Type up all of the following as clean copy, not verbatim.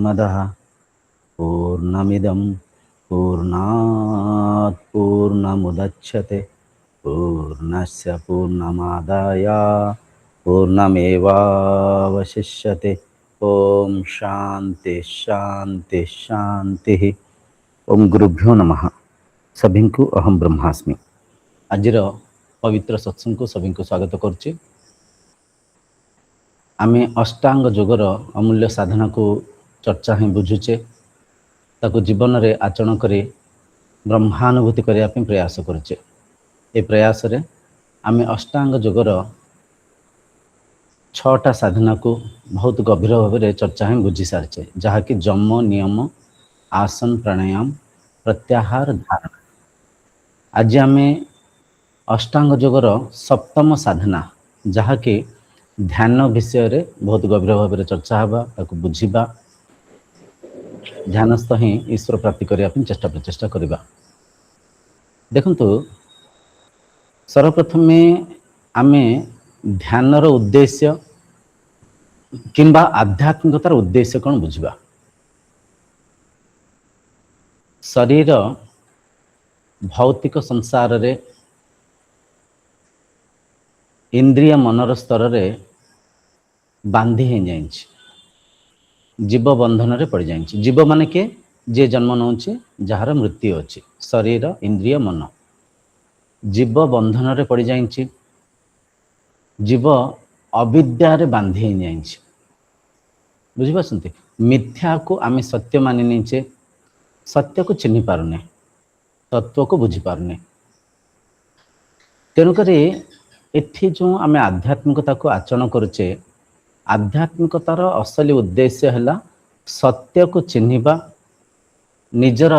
पूर्णमदः पूर्णमिदं पूर्णात् पूर्णमुदच्यते पूर्णस्य पूर्णमादाय पूर्णमेवावशिष्यते। ओम शांति शांति शांति। ओम गुरुभ्यो नमः। सभी को अहम ब्रह्मास्मि। आजिर पवित्र सत्संग को सभी को स्वागत करुच्ची। आमे अष्टांग योगर अमूल्य साधना को चर्चा ही बुझुचे, ताको जीवन रे आचरण करे ब्रह्मानुभूति करने प्रयास करुचे। ए प्रयास रे आमे अष्टांग योगर 6टा साधना को बहुत गभीर भाव में चर्चा ही बुझी सारी, जहाँकि जम नियम आसन प्राणायाम प्रत्याहार धारणा। आज आम अष्टांग योगर 7म साधना जहाँकि ध्यान विषय रे बहुत गभीर भाव में चर्चा हवा, ताको बुझीबा, ध्यानस्थ ही ईश्वर प्राप्ति करने चेष्टा प्रचेष्टा करवा। देखंतु सर्वप्रथम आमे ध्यानर उद्देश्य किंबा आध्यात्मिकतार उद्देश्य कौन बुझा। शरीर भौतिक संसार रे इंद्रिय मनर स्तर रे बांधी हो जाए, जीव बंधन रे पड़ जाए। जीव माने के जे जन्म नौचे जार मृत्यु अच्छी, शरीर इंद्रिय मन जीव बंधन रे पड़ जाए। जीव अविद्यारे बांधी हो जाए। बुझिपारछन्ति, मिथ्या को आमे सत्य मानि नेचे, सत्य को चिन्हि पारुने, तत्व को बुझी पारुने। तेणुक एठी जो आमे आध्यात्मिकता को आचरण करुचे, आध्यात्मिकतार असली उद्देश्य है सत्य को चिन्हिबा, निजर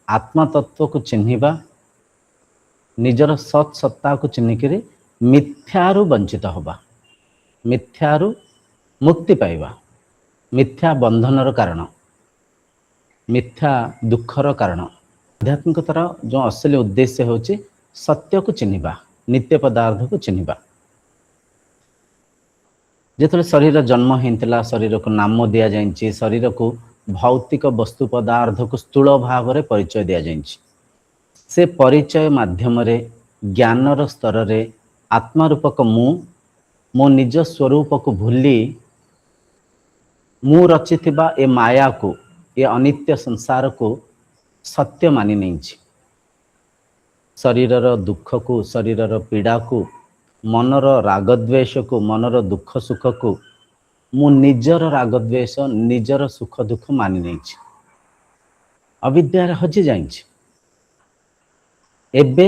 आत्मा तत्व को चिन्हिबा, निजर सत् सत्ता को चिन्हिक मिथ्यारु वंचित होबा, मिथ्यारु मुक्ति पाइबा। मिथ्या बंधनर कारण, मिथ्या दुखर कारण। आध्यात्मिकतार जो असली उद्देश्य होची सत्य को चिन्हिबा, नित्य पदार्थ को चिन्हिबा। जेतले शरीर जन्म होता, शरीर को नाम दिया जाए, शरीर को भौतिक वस्तु पदार्थ को स्थूल भाव में परिचय दिया जाए। से परिचय माध्यम रे ज्ञानर स्तर रे आत्मारूपक मो निज स्वरूप को भूली मु रचि ए माया को, ये अनित्य संसार को सत्य मानि नहीं। शरीरर दुख को, शरीरर पीड़ा को, मनर रागद्वेष को, मनर दुख सुख को मु निजर रागद्वेष निजर सुख दुख मानि नहीं। अविद्या हजि जाए। एबे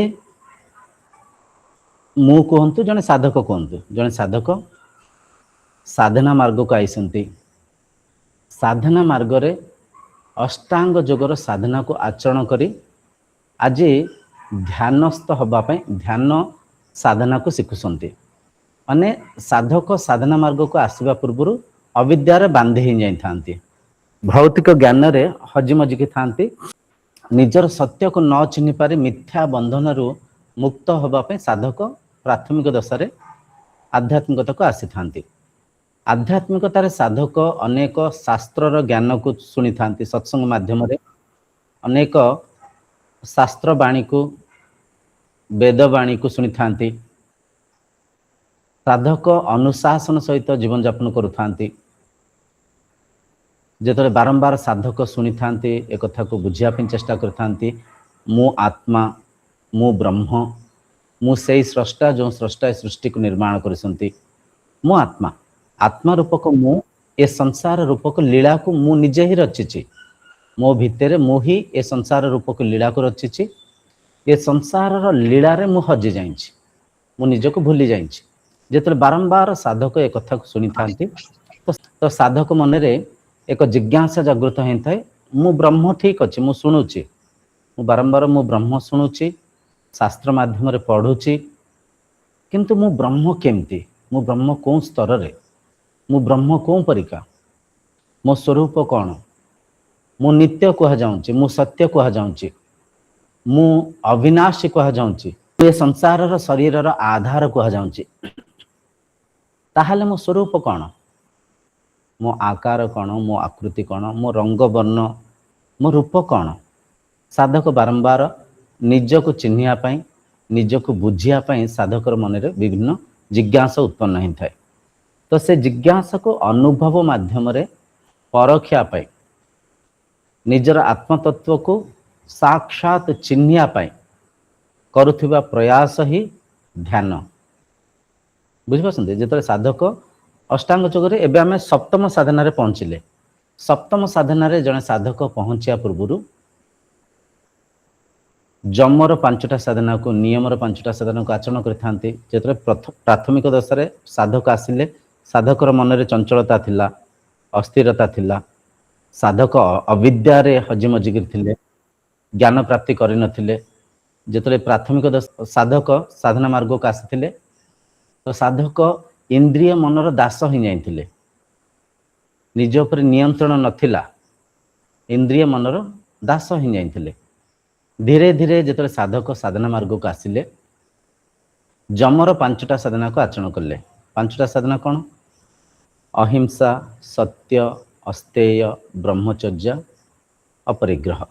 मु कहतु जने साधक, कहतु जने साधक साधना मार्ग को आईसंती। साधना मार्ग रे अष्टांग योगर साधना को आचरण करी आज ध्यानस्थ हवापाई ध्यान साधना को शिखुंती। माने साधक साधना मार्ग को आसवा पूर्व अविद्यारे बांधी ही जाई थांती, भौतिक ज्ञान रे हजि मजिकी थांती। निजर सत्य को न चिन्हि पारे मिथ्या बंधन रु मुक्त हवापाई साधक प्राथमिक दशा आध्यात्मिकता को आसी थांती। आध्यात्मिकतार साधक अनेक शास्त्रर ज्ञान को शुणी था, सत्संग माध्यम रे अनेक शास्त्र वाणी को, वेदवाणी को शुणी था। साधक अनुशासन सहित जीवन यापन करुता। जेतले बारंबार साधक शुणी था, एक कथा को बुझापी चेष्टा करता, मु आत्मा, मु ब्रह्म, मु से स्रष्टा जो स्रष्टा सृष्टि को निर्माण करसंती। मु आत्मा, आत्मा रूपक मु ए संसार रूपक लीला को मु निजे ही रचिची। मो भितर मु ही ए संसार रूपक लीला को रचिची। ए संसार लीला रे मु हजि जाई, मु निज को भूली जाई। जेतले बारंबार साधक ए कथा को सुनी थांती, तो साधक मन रे एक जिज्ञासा जागृत होता है। मु ब्रह्म ठीक अच्छे, मु शुणुची, मु बारंबार मु ब्रह्म शुणुची, शास्त्र माध्यम रे पढ़ुची, किंतु मु ब्रह्म केमती, मु ब्रह्म कौन स्तर रे, मु ब्रह्म कौन परिका, मो स्वरूप कौन, मु नित्य कह जाऊँची, मु सत्य कह जाऊँची, मु अविनाशी कह जाऊँची, ये संसार शरीर आधार कह जाऊँची। ताहले मो स्वरूप कौन? मो आकार कौन, मो आकृति कौन, मो रंग वर्ण, मो रूप कौन। साधक बारंबार निजक चिन्हापी निजक बुझापी साधकर मन में विभिन्न जिज्ञासा उत्पन्न होता है। तो से जिज्ञासा को अनुभव माध्यम परखापी निजर आत्मतत्व को साक्षात चिन्हापी करुवा प्रयास ही ध्यान। बुझिपारते जो साधक अष्टांग योगे एवं आम सप्तम साधन पहुँचले। सप्तम साधन जड़े साधक पहुँचा पूर्व जमर पांचटा साधना को नियमर पांचटा साधना को आचरण करते। जो प्राथमिक दशा साधक आसिले साधकर मन में चंचलता थिला, अस्थिरता थिला, साधक अविद्यारे हजिमजिगिर थिले, ज्ञान प्राप्ति करिनथिले। जो प्राथमिक साधक साधना मार्ग को आसी तो साधक इंद्रिय मनर दास हो जाते, निज उपर नियंत्रण नथिला, इंद्रिय मनर दास हो जाते। धीरे धीरे जो साधक साधना मार्ग को आसिले जमर पांचटा साधना को आचरण कले। पांचटा साधना कौन? अहिंसा, सत्य, अस्तेय, ब्रह्मचर्य, अपरिग्रह।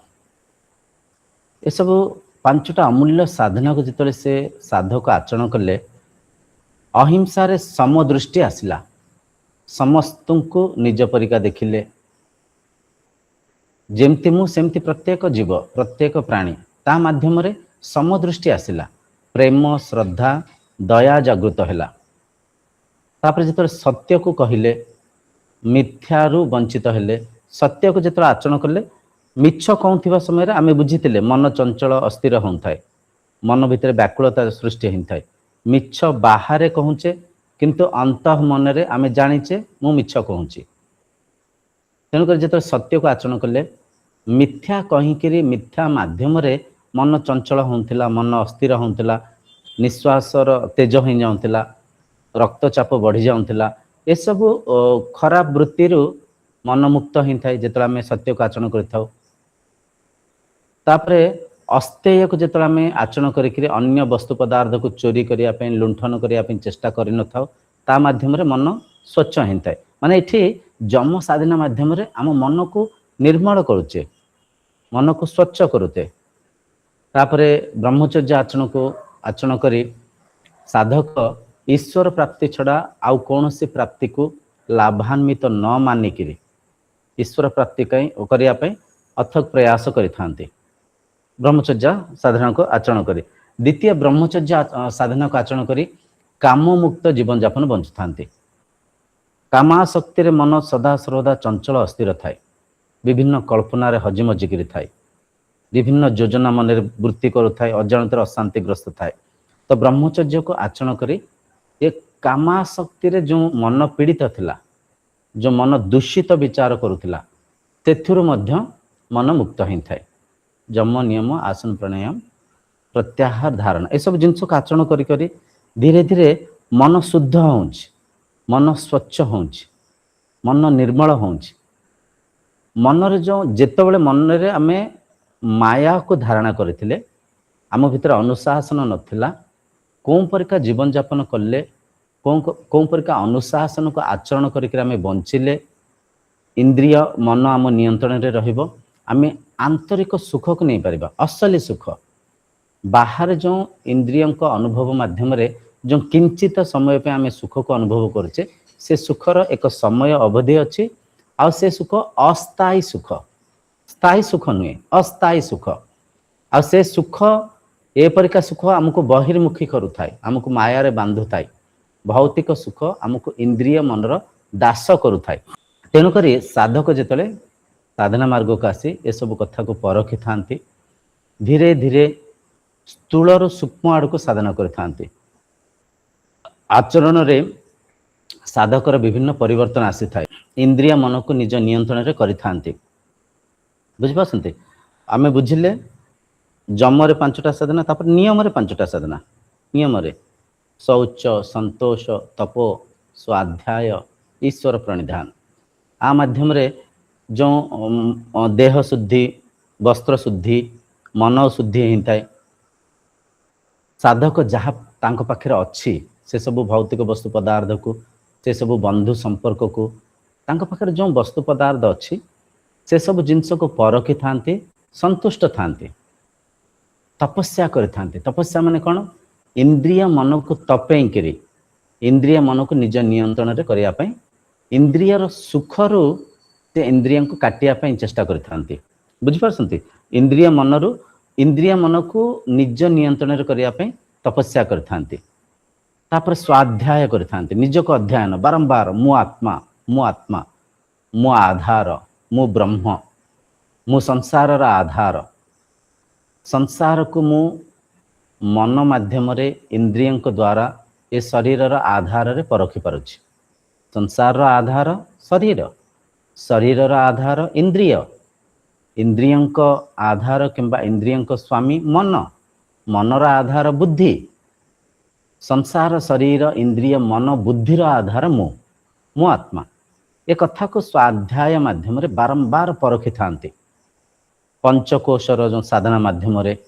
ये सब पांचटा अमूल्य साधना को जिते से साधक आचरण कले अहिंसा रे समदृष्टि आसला। समस्त को निज परिका देखिले, जेमती मु सेमती प्रत्येक जीव प्रत्येक प्राणी ता माध्यम रे समदृष्टि आसला। प्रेम, श्रद्धा, दया जागृत हैला। तापर जिते सत्य को कहिले मिथ्यारू वंचित हेले, सत्य को जिते आचरण कले मिछ कहूथिबा समय आमे बुझीतिले मन चंचल अस्थिर होता है, मन भितर व्याकुलता सृष्टि होता है। मिछ बाहरे कहूचे किंतु अंत मन रे आमे जानिचे मु मिछ कहूची। तेणुक जो सत्य को आचरण कले मिथ्या कहीकि मिथ्या माध्यम रे मन चंचल होता, मन अस्थिर होता, निश्वासर तेज हो जाऊला, रक्तचाप बढ़ी जाऊला। ये सब खराब वृत्ति मन मुक्त होता है जो आम सत्य को आचरण कर। अस्तेय को जो आम आचरण करके अन्य वस्तु पदार्थ को चोरी करने लुंठन करने चेष्टा कर माध्यम मन स्वच्छ होता है। माने ये जम साधना माध्यम आम मन को निर्मल करुचे, मन को स्वच्छ करुते। तापरे ब्रह्मचर्य आचरण करी साधक ईश्वर प्राप्ति छड़ा आउ कौन सी प्राप्ति को लाभान्वित न मानिक ईश्वर प्राप्ति करने अथक प्रयास करिथांती ब्रह्मचर्य साधना को आचरण करी। द्वितीय ब्रह्मचर्य साधना को आचरण करी काम मुक्त जीवन यापन बंचुथांती। कामाशक्ति रे मन सदा सर्वदा चंचल अस्थिर थाए, विभिन्न कल्पना रे हजिमजिगिरी थाए, विभिन्न योजना मन वृत्ति करुए, अजाणत अशांतिग्रस्त थाए। तो ब्रह्मचर्य को आचरण करी ये कामाशक्ति रे जो मन पीड़ित थिला, जो मन दूषित विचार करुथिला तेथुरु मध्य मन मुक्त होता है। जम, नियम, आसन, प्राणायाम, प्रत्याहार, धारणा ये सब जिनस को आचरण करी धीरे धीरे मन शुद्ध होउछ, मन स्वच्छ होउछ, मन निर्मल होउछ। मन रे जो जेतेबेले मन रे आमे माया को धारणा करथिले आम भितर अनुशासन नथिला, कौन परिका जीवन यापन कले, कौन परिका अनुशासन को आचरण करके आमे बंचिले इंद्रिय मन आम नियंत्रण रे रहिबो, आमे आंतरिक सुख को नहीं पारिबा। असली सुख बाहर जो इंद्रियों का अनुभव माध्यम रे जो किंचित समय पे आमे सुख को अनुभव करछे से सुखर एक समय अवधि अच्छी आ से सुख अस्थायी सुख, स्थायी सुख नुहे, अस्थायी सुख। आ से सुख ए परिका सुख आमको बहिर्मुखी करुथाय, आमको माया रे बांधुथाय। भौतिक सुख आमको इंद्रिय मनर दास करुथाय। तेणुक साधक जिते साधना मार्ग को आसी ए सब कथा को परखी थांती, धीरे धीरे स्थूल सूक्ष्म आड़ को साधना करथांती। आचरण रे साधकर विभिन्न परिवर्तन आसी थाए, इंद्रिय मन को निज नियंत्रण रे करिथांती। बुझिपारछन्ते? आमे बुझिले जम रे पांचटा साधना, तापर नियम रे पांचटा साधना। नियम रे शौच, संतोष, तपो, स्वाध्याय, ईश्वर प्रणिधान। आ माध्यम रे जो देह शुद्धि, वस्त्र शुद्धि, मन शुद्धि होता है। साधक जहाँ तांको पाखरे अच्छी से सब भौतिक वस्तु पदार्थ को, से सब बंधु संपर्क को तांको पाखरे जो वस्तु पदार्थ अच्छी से सब जिनस को परखी थांती, संतुष्ट थांती, तपस्या करि थांती। तपस्या माने कौन? इंद्रिय मन को तपेकरी इंद्रिय मन को निज नियंत्रण रे करिया पई, इंद्रियर सुखरु से इंद्रिय को काटिया पई चेष्टा करि थांती। बुझि परसंती? इंद्रिय मन को निज नियंत्रण रे करिया पई तपस्या करि थांती। तापर स्वाध्याय करि थांती, निज को अध्ययन बारंबार, मु आत्मा, मु आत्मा, मु आधार, मु ब्रह्म, मु संसार रा आधार, संसार को मु मन माध्यम रे इंद्रियों को द्वारा ये शरीर रा आधार रे परखी पारुछि। संसार रा आधार शरीर, शरीर रा आधार इंद्रिय, इंद्रियों को आधार किंबा इंद्रियों को स्वामी मन, मन रा आधार बुद्धि, संसार शरीर इंद्रिय मन बुद्धि रा आधार मु, मु आत्मा। ये कथा को स्वाध्याय माध्यम रे बारंबार परखी थांती। पंचकोशर जो साधना माध्यम रे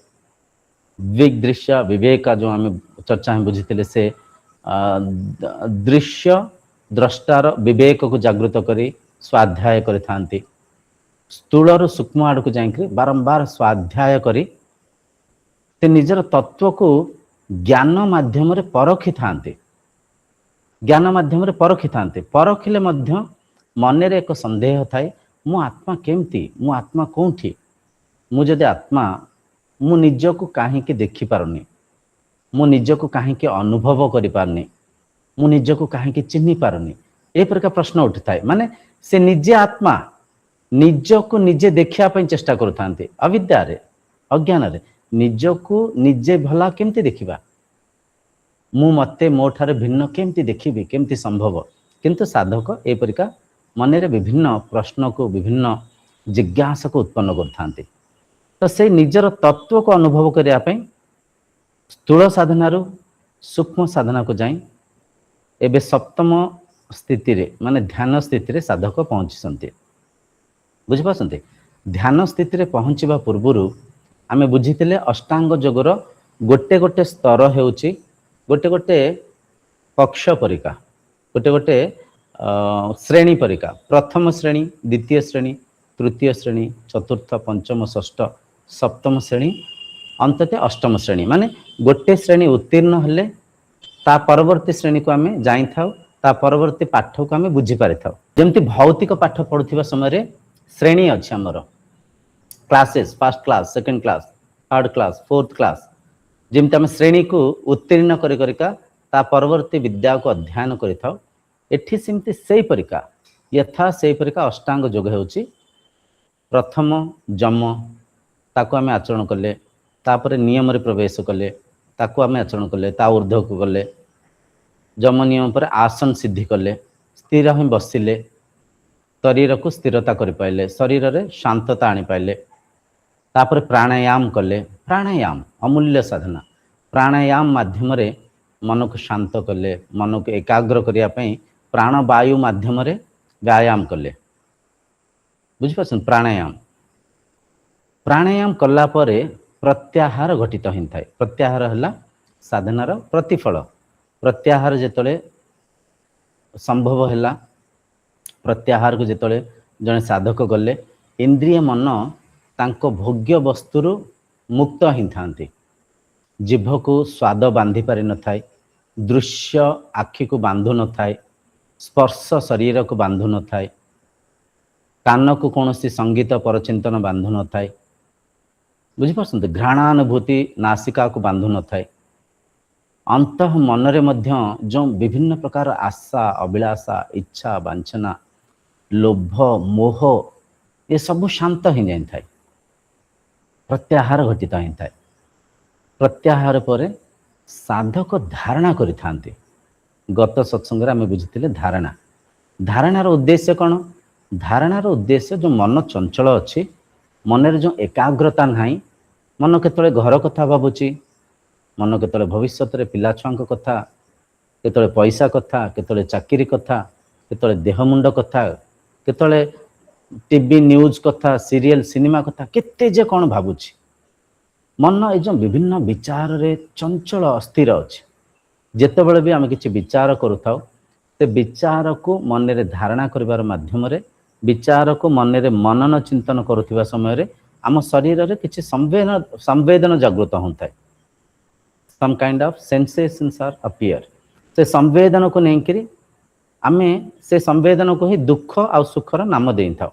दृश्य विवेक जो आम चर्चा में बुझी से दृश्य द्रष्टार विवेक को जागृत करी स्वाध्याय करि थांती। स्थूल सूक्ष्म आड़ को जाइक बारंबार स्वाध्याय करी ते निजर तत्व को ज्ञान माध्यम रे परखी थांती। ज्ञान माध्यम रे परखी थांती। परखिले मध्य मन रे एक संदेह थाए, मु आत्मा केमती, मु आत्मा कोठी, मु जदि आत्मा मु निज को कहीं देखि पारुनी, मु निज को कहीं अनुभव करि पारुनी, मु निज को कहीं चिन्हि पारुनी, ए प्रकार प्रश्न उठी थाए। माने से निजे आत्मा निज को निजे देखिया पई चेष्टा करुथांती। अविद्या रे अज्ञान रे निज को निजे भला केमती देखिबा, मु मते मो ठारे भिन्न केमती देखिबी, केमती संभव। किंतु साधक ए प्रकार मन रे विभिन्न प्रश्न को विभिन्न जिज्ञासा को उत्पन्न करथांती। तो से निजर तत्व को अनुभव करिया पई स्थूल साधना रु सूक्ष्म साधना को जाई एबे सप्तम स्थिति रे माने ध्यान स्थिति रे साधक पहुंचसंती। बुझि पासंती? ध्यान स्थिति रे पहुंचीबा पूर्वरु आमे बुझितिले अष्टांग योगर गोटे गोटे स्तर हेउची गोटे गोटे कक्ष परिका, गोटे गोटे श्रेणी परिका। प्रथम श्रेणी, द्वितीय श्रेणी, तृतीय श्रेणी, चतुर्थ, पंचम, षष्ठ, सप्तम श्रेणी, अंततः अष्टम श्रेणी। माने गोटे श्रेणी उत्तीर्ण हेले ता परवर्ती श्रेणी को आमे जाई थाउ, ता परवर्ती पाठ को आमे बुझी पारि थाउ। जेमति भौतिक पाठ पढुथिबा समय रे श्रेणी अछि हमर, classes, first class, second class, third class, fourth class. जेमति आमे श्रेणी को उत्तीर्ण करि करिका ता परवर्ती विद्या को अध्ययन करि थाउ। एठी सिमति सेही परिका यथा सेही परिका अष्टांग योग हेउची। प्रथम जम ताको आमे आचरण कले, तापर नियम रे प्रवेश कले, ताको आमे आचरण कले, ता ऊर्ध्व को गले, जम नियम पर आसन सिद्धि कले, स्थिर ही बसिले, शरीर को स्थिरता करि पाइले, शरीर रे शांतता आनी पाइले। तापर प्राणायाम कले, प्राणायाम अमूल्य साधना। प्राणायाम माध्यम रे मन को शांत कले, मन को एकाग्र करिया पई प्राणवायु माध्यम रे व्यायाम कले। बुझि पाछन? प्राणायाम प्राणायाम कला परे प्रत्याहार घटित हिन थाए। प्रत्याहार हला साधनार प्रतिफल। प्रत्याहार जेतले संभव हला, प्रत्याहार को जेतले जने साधक गले इंद्रिय मन तांको भोग्य वस्तुरु मुक्त हिन थांती। जिभ को स्वाद बांधी पारि न थाए, दृश्य आखि को बांधु न थाए, स्पर्श शरीर को बांधु न थाए, कान को कौनसी संगीत परचिंतन बांधु न थाए। बुझिपारछन्ते? घ्राणानुभूति नासिका को बांधु न थाए। अंत मन रे मध्य जो विभिन्न प्रकार आशा, अभिलाषा, इच्छा, वांछना, लोभ, मोह ये सब शांत ही जाई थाए। प्रत्याहार घटित ही थाए। प्रत्याहार पर साधक धारणा करि थांती। गत सत्संग रे आमे बुझितिले धारणा। धारणार उद्देश्य कौन? धारणार उद्देश्य जो मन चंचल अच्छी, मन रे जो एकाग्रता नाही, मन केतले घर कथा भाबुची, मन केतले भविष्य रे पिला छुआंक कथा, केतले पैसा कथा, केतले चाकरी कथा, केतले देह मुंड कथा, केतले टीवी न्यूज कथा, सीरियल सिनेमा कथा, केते जे कौन भाबुची। मन ए जो विभिन्न विचार रे चंचल अस्थिर अच्छी। जेतेबेले भी आमे किछि विचार करूथाउ से विचार को मन रे धारणा करिवार माध्यम रे विचार को मन रे मनन चिंतन करुवा समय आम शरीर रे किछि संवेदन जागृत होता है। Some kind of sensations are appear. से संवेदन को नहीं आमे से संवेदन को ही दुख आ सुखर नाम दे था।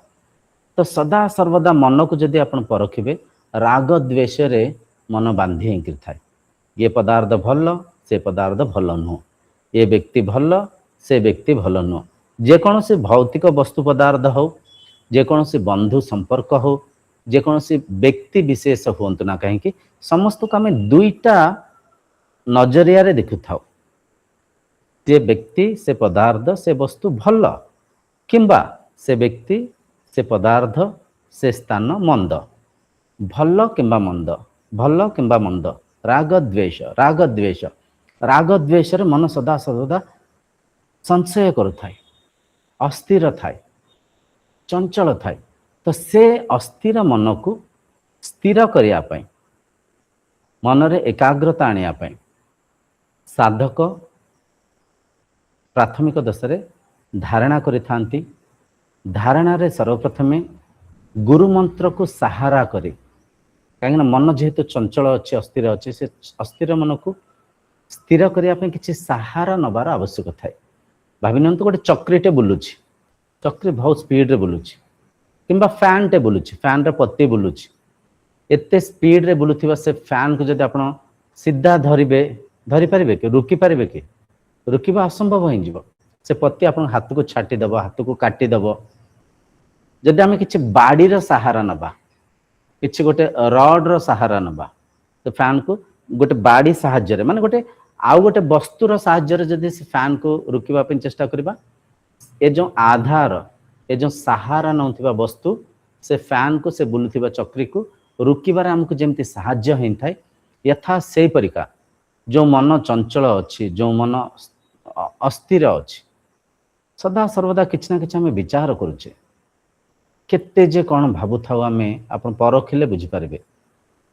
तो सदा सर्वदा मन को जदि आपण परखिबे राग द्वेष रे मन बांधी होकर थाए। ये पदार्थ भल से पदार्थ भल नुह, ये व्यक्ति भल से व्यक्ति भल नुह। जेकोसी भौतिक वस्तु पदार्थ हो, जेकोसी बंधु संपर्क हो, जेकोसी व्यक्ति विशेष हुंतु ना कहीं समस्त को आम दुईटा नजरिया रे देखु थाउ। जे व्यक्ति से पदार्थ से वस्तु भल किंबा से व्यक्ति से पदार्थ से स्थान मंद, भल किंबा मंद, भल किंबा मंद। राग द्वेष राग द्वेष राग द्वेष रे मन सदा सर्वदा संशय करुथाए, अस्थिर थाए, चंचल थाए। तो से अस्थिर मन को स्थिर करिया पई, मन रे एकाग्रता आनिया पई साधक प्राथमिक दशरे धारणा करिथांती। धारणा रे सर्वप्रथमे गुरु मंत्र को सहारा करे, कहीं मन जेहेतु चंचल अच्छे अस्थिर अच्छे से अस्थिर मन को स्थिर करने किसी सहारा नबार आवश्यक थाए। भावी नियंतु गोटे चक्रीटे बुलूची, चक्री बहुत स्पीड रे बुलूची किंबा फैन टे बुलूची, फैन रे पत्ती बुलूची, एते स्पीड रे बुलुथिबा से फैन को जदि आपण सीधा धरि पारिबे कि रुकी पारिबे कि? रुकिबा असंभव हो जिवो। से पत्ती आपण हाथ को छाटी दबो, हाथ को काटी दबो। जदि आमे किछि बाड़ी रो सहारा नबा, किछि गोटे रड रो सहारा नबा, तो फैन को गोटे बाड़ी साहाय्य माने गोटे आउ गोटे वस्तुर साहाय्य जदि से फैन को रुकिबा पे चेष्टा करबा, ए जो आधार ए जो सहारा नउथिबा वस्तु से फैन को से बुलुथिबा चक्री को रुकिबार हमको जेमति साहाय्य हेइ थाए, यथा सेही परिका जो मन चंचल अछि, जो मन अस्थिर अछि, सदा सर्वदा किछि ना किछि हमें विचार करूचे। केते जे कौन भाबु थाउ आमे आपण परखिले बुझी पारिबे।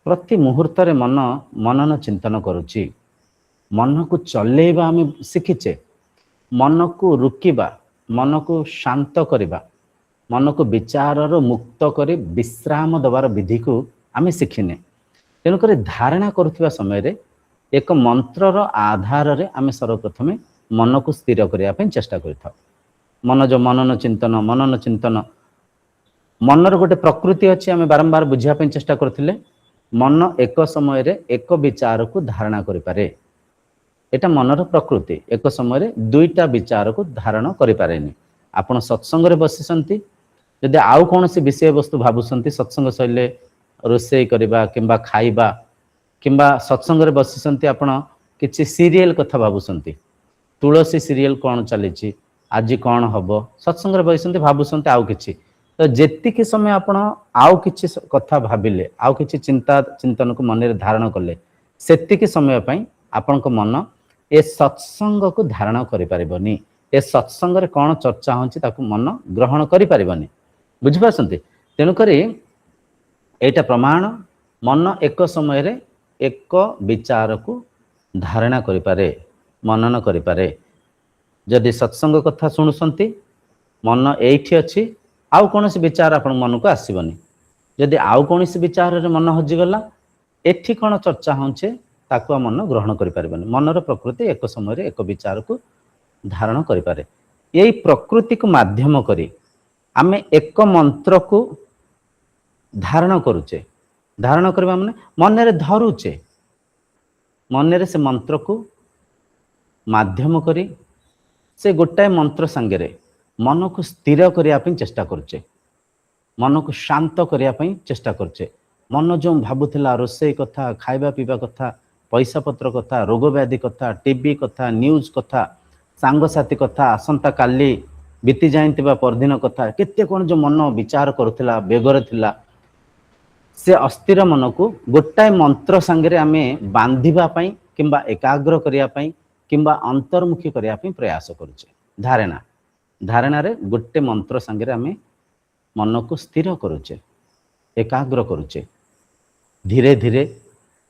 प्रति मुहूर्त रे मन मनन चिंतन करूची। मन को चलेबा आमे शिखिचे, मन को रुकिबा, मन को शांत करिबा, मन को विचार रो मुक्त करी विश्राम दबार विधि को आमे शिखिने। तेणुक धारणा करुवा समय रे एक मंत्र रो आधार रे आमे सर्वप्रथमे मन को स्थिर करने चेष्टा करिथाउ। मन जो मनन चिंतन मनर गोटे प्रकृति अच्छी आम बारंबार बुझापी चेष्टा करथिले। मन एक समय रे एक विचार को धारणा करि पारे, एटा मनर प्रकृति। एक समय रे दुईटा विचार को धारण करि पारेनी। आपण सत्संग रे बसिसंती, जदि आउ कोनोसी विषय वस्तु भाबुसंती, सत्संग शैले रोषेई करबा किंबा खाइबा किंबा सत्संग रे बसिसंती आपण किछि सीरियल कथा भाबुसंती, तुलसी सीरियल कौन चली आज कौन हम, सत्संग रे बसिसंती भाबुसंती आउ किछि। तो जेतिकी समय आपण आउ किछि कथा भाबिले, आउ किछि चिंता चिंतन को मन रे धारण कले, सेतिकी समय पई आपनक मन ए सत्संग को धारण करि परिबनी। ए सत्संग रे कौन चर्चा होछि ताकू मन ग्रहण करि परिबनी। बुझि पासंती? तेनु करी एटा प्रमाण मन एक समय रे एक विचार को धारणा करि पारे, मनन करि पारे। जदि सत्संग कथा शुणुसंती, मन एठी अछि, आउ कोनोसी विचार आपण मन को आसीबनी। जदि आउ कोनोसी विचार रे मन हजिगला, एठी कोन चर्चा होचे ताकू मन ग्रहण करि पारिबनी। मनर प्रकृति एक समय रे एक विचार को धारण करि पारे। एई प्रकृति को माध्यम करी आमे एक मंत्र को धारण करूचे। धारण करबा माने मन रे धरुचे, मन रे से मंत्र को माध्यम करी से गोटाए मंत्र संगे मन को स्थिर करने चेष्टा करुचे, मन को शांत करने चेष्टा करुचे। मन जो भावुला रोषेई कथा, खाइबा पीवा कथा, पैसा पत्र कथा, रोग व्याधि कथा, टीवी कथा, न्यूज कथा, सांगसाथी कथा, आसंता काली बीती जाइंतिबा परदिन कथा, केते कोन जो मन विचार करुला बेगरे थिला, से अस्थिर मन को गोटाए मंत्र संगे आमे बांधिबा पई किंबा एकाग्र करिया पई किंबा अंतर्मुखी करिया पई प्रयास करुचे। धारणा धारणा रे गोटे मंत्र संगे आमे मन को स्थिर करुचे, एकाग्र करुचे। धीरे धीरे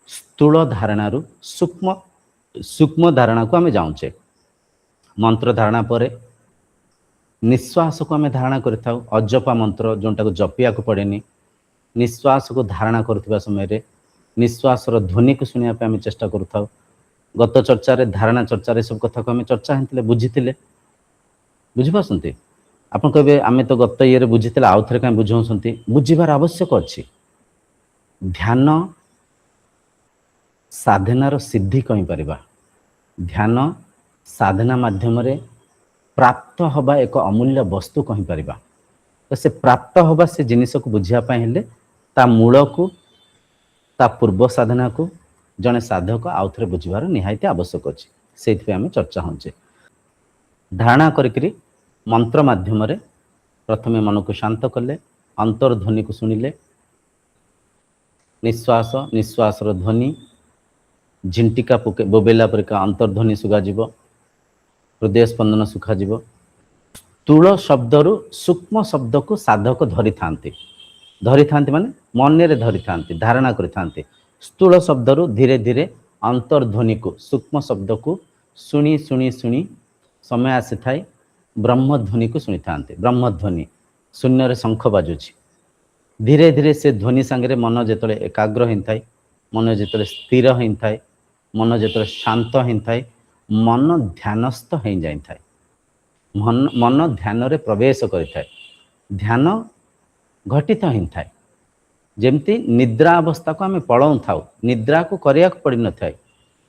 स्थूल धारणा रु सूक्ष्म धारणा को आमे जाउचे। मंत्र धारणा पर निश्वास को आम धारणा करिथाउ अजपा मंत्र जोटा को जपिया को पड़ेनी निश्वास को धारणा करुवा समय निश्वास ध्वनि को शुणा आम चेष्टा करूँ गत चर्चा रे धारणा चर्चा सब कथा को आम चर्चा होते बुझी बुझीपार आप कहे आम तो गत ये बुझी आउ थे कहीं बुझाऊँ बुझार आवश्यक अच्छी ध्यान साधनार सिद्धि कहीपर ध्यान साधना माध्यम प्राप्त हवा एक अमूल्य वस्तु कहीपर तो से प्राप्त हवा से जिनिस को बुझापी हेले ता मूल को ता पूर्व साधना को जड़े साधक आउ थे बुझार निहायती आवश्यक अच्छे से आम चर्चा होचे धारणा करी मंत्र माध्यम प्रथमे मन को शांत कले अंतर्ध्वनि को शुणिले निश्वास निश्वास ध्वनि झिंटिका बोबेला परिका अंतर्ध्वनि सुगाजिब हृदय स्पंदन सुखाजिब स्थूल शब्दरु सूक्ष्म शब्द को साधक धरी था माने मन रे धरी था धारणा करि थांते स्थूल शब्दरु धीरे धीरे अंतर्ध्वनि को सूक्ष्म शब्द को शुणी शुणी शुणी समय आसी थाए ब्रह्मध्वनि को शुणी था ब्रह्मध्वनि शून्य रे शंख बाजुछि धीरे धीरे से ध्वनि सांगे मन जेतले एकाग्र होता है मन जेतले स्थिर होता है मन जेतले शांत होता है मन ध्यानस्थ हो जाए मन ध्यान रे प्रवेश करें ध्यान घटित होता है जमती निद्रा अवस्था को आम पलाऊ था निद्रा को करने पड़ न था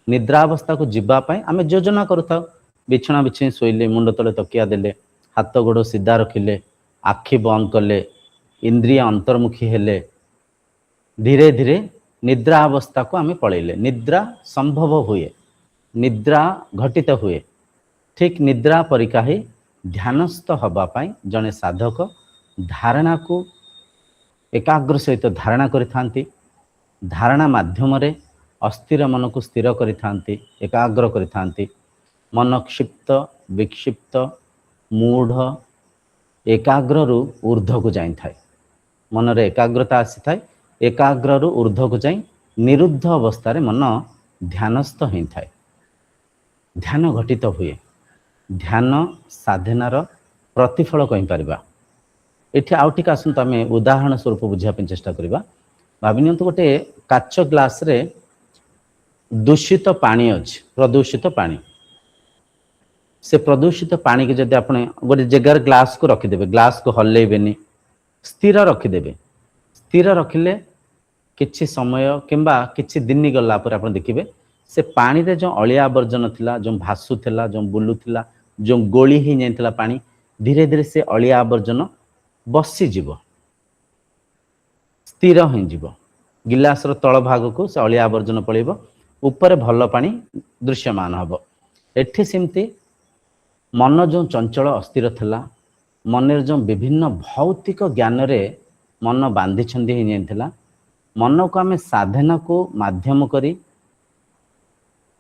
निद्रा अवस्था को जीवाई आम योजना करूँ बिछना बिछी शोले मुंड तले तकिया देले हाथ गोड़ सीधा रखिले आखि बंद कले इंद्रिय अंतर्मुखी हेले धीरे धीरे निद्रा अवस्था को आम पलैले निद्रा संभव हुए निद्रा घटित हुए ठीक निद्रा परिका ही ध्यानस्थ हवापाई जड़े साधक धारणा को एकाग्र सहित धारणा करि धारणा माध्यम अस्थिर मन को स्थिर करि एकाग्र करि मन क्षिप्त विक्षिप्त मूढ़ एकाग्र रु ऊर्ध्व को जाई थाए मनर एकाग्रता आसी थाए एकाग्र रु ऊर्ध्व को जाई निरुद्ध अवस्था रे मन ध्यानस्थ होई थाए ध्यान घटित हुए ध्यान साधनार प्रतिफल कहि परिबा एठी आउ टिक आसंत आमे उदाहरण स्वरूप बुझापे चेष्टा करिबा भाबिनियंत गोटे काच ग्लास रे दूषित पानी अछि प्रदूषित पानी से प्रदूषित पानी के जदि आपने गोटे जगार ग्लास को रखिदेवे ग्लास को हल्लेबेनी स्थिर रखिदेवे स्थिर रखिले किछि समय किंबा किछि दिन गला पर आप देखिए से पानी रे जो अलिया आवर्जन थिला जो भासु थिला जो बुलू थिला जो गोली ही जाइथिला पानी धीरे धीरे से अलिया आवर्जन बसी जीव स्थिर हो जीव गिलास रो तळ भाग को से अलिया आवर्जन पळेबो ऊपर भल पानी दृश्यमान हबो एठी सेमती मन जो चंचल अस्थिर थिला मन जो विभिन्न भौतिक ज्ञान रे मन बांधी छंदी ही जाइथिला मन को आम साधना को माध्यम करी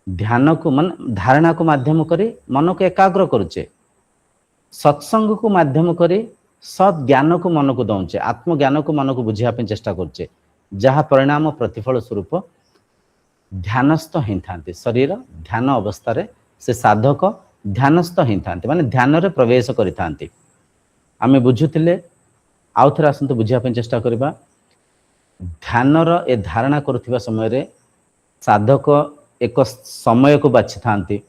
ध्यान को मन धारणा को माध्यम करी मन को एकाग्र करुचे सत्संग को माध्यम करी सद ज्ञान को मन को दौचे आत्मज्ञान को मन को बुझापे चेष्टा करुचे जहाँ परिणाम प्रतिफल स्वरूप ध्यानस्थ ही था शरीर ध्यान अवस्था रे से साधक ध्यानस्थ ही था माने ध्यान रे प्रवेश करि आमे बुझुथिले आउ थरे आसंत बुझापे चेष्टा करिबा ध्यानर ए धारणा करुथिबा समय रे साधक एक समय को बाछि थांती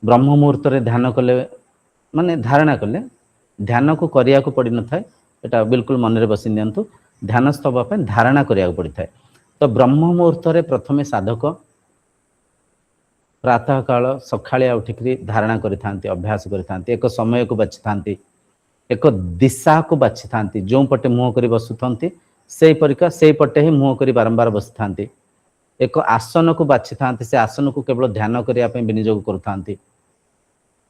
ब्रह्म मुहूर्त रे ध्यान कले माने धारणा कले ध्यान को करिया को पड़ी न थाए एटा बिल्कुल मन रे बसिन दियंतु ध्यानस्थ हबा पे धारणा करिया को पड़ी थाए तो ब्रह्म मुहूर्त रे प्रथमे साधक प्रातः काल सखाळिया उठिकरी धारणा करि थांती अभ्यास करि थांती एक समय को बाछि थांती एक दिशा को बाछि थांती जो पटे मुह करी बसुथंती से परिका से पटे ही मुह करी बारंबार बसि थांती एक आसन को बाछि थांती से आसन को केवल ध्यान करिया पे विनियोग करुथांती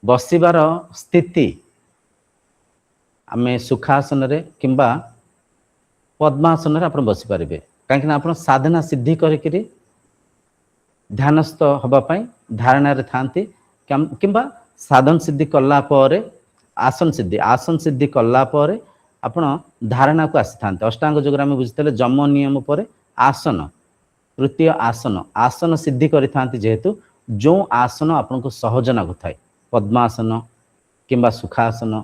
बसिबार स्थिति आमे सुखासन रे किंबा पद्मासन रे आपण बसि परिबे काहे कि आपण साधना सिद्धि करिकरी ध्यानस्थ हबा पई धारणा रे थांती किंबा साधन सिद्धि कला परे आसन सिद्धि कला परे आपण धारणा को आसी थांते अष्टांग योग में बुझितले जम नियम पर आसन तृतीय आसन आसन सिद्धि करि थांती जेहेतु जो आसन आपन को सहज लागु थाए पद्मासन किंबा सुखासन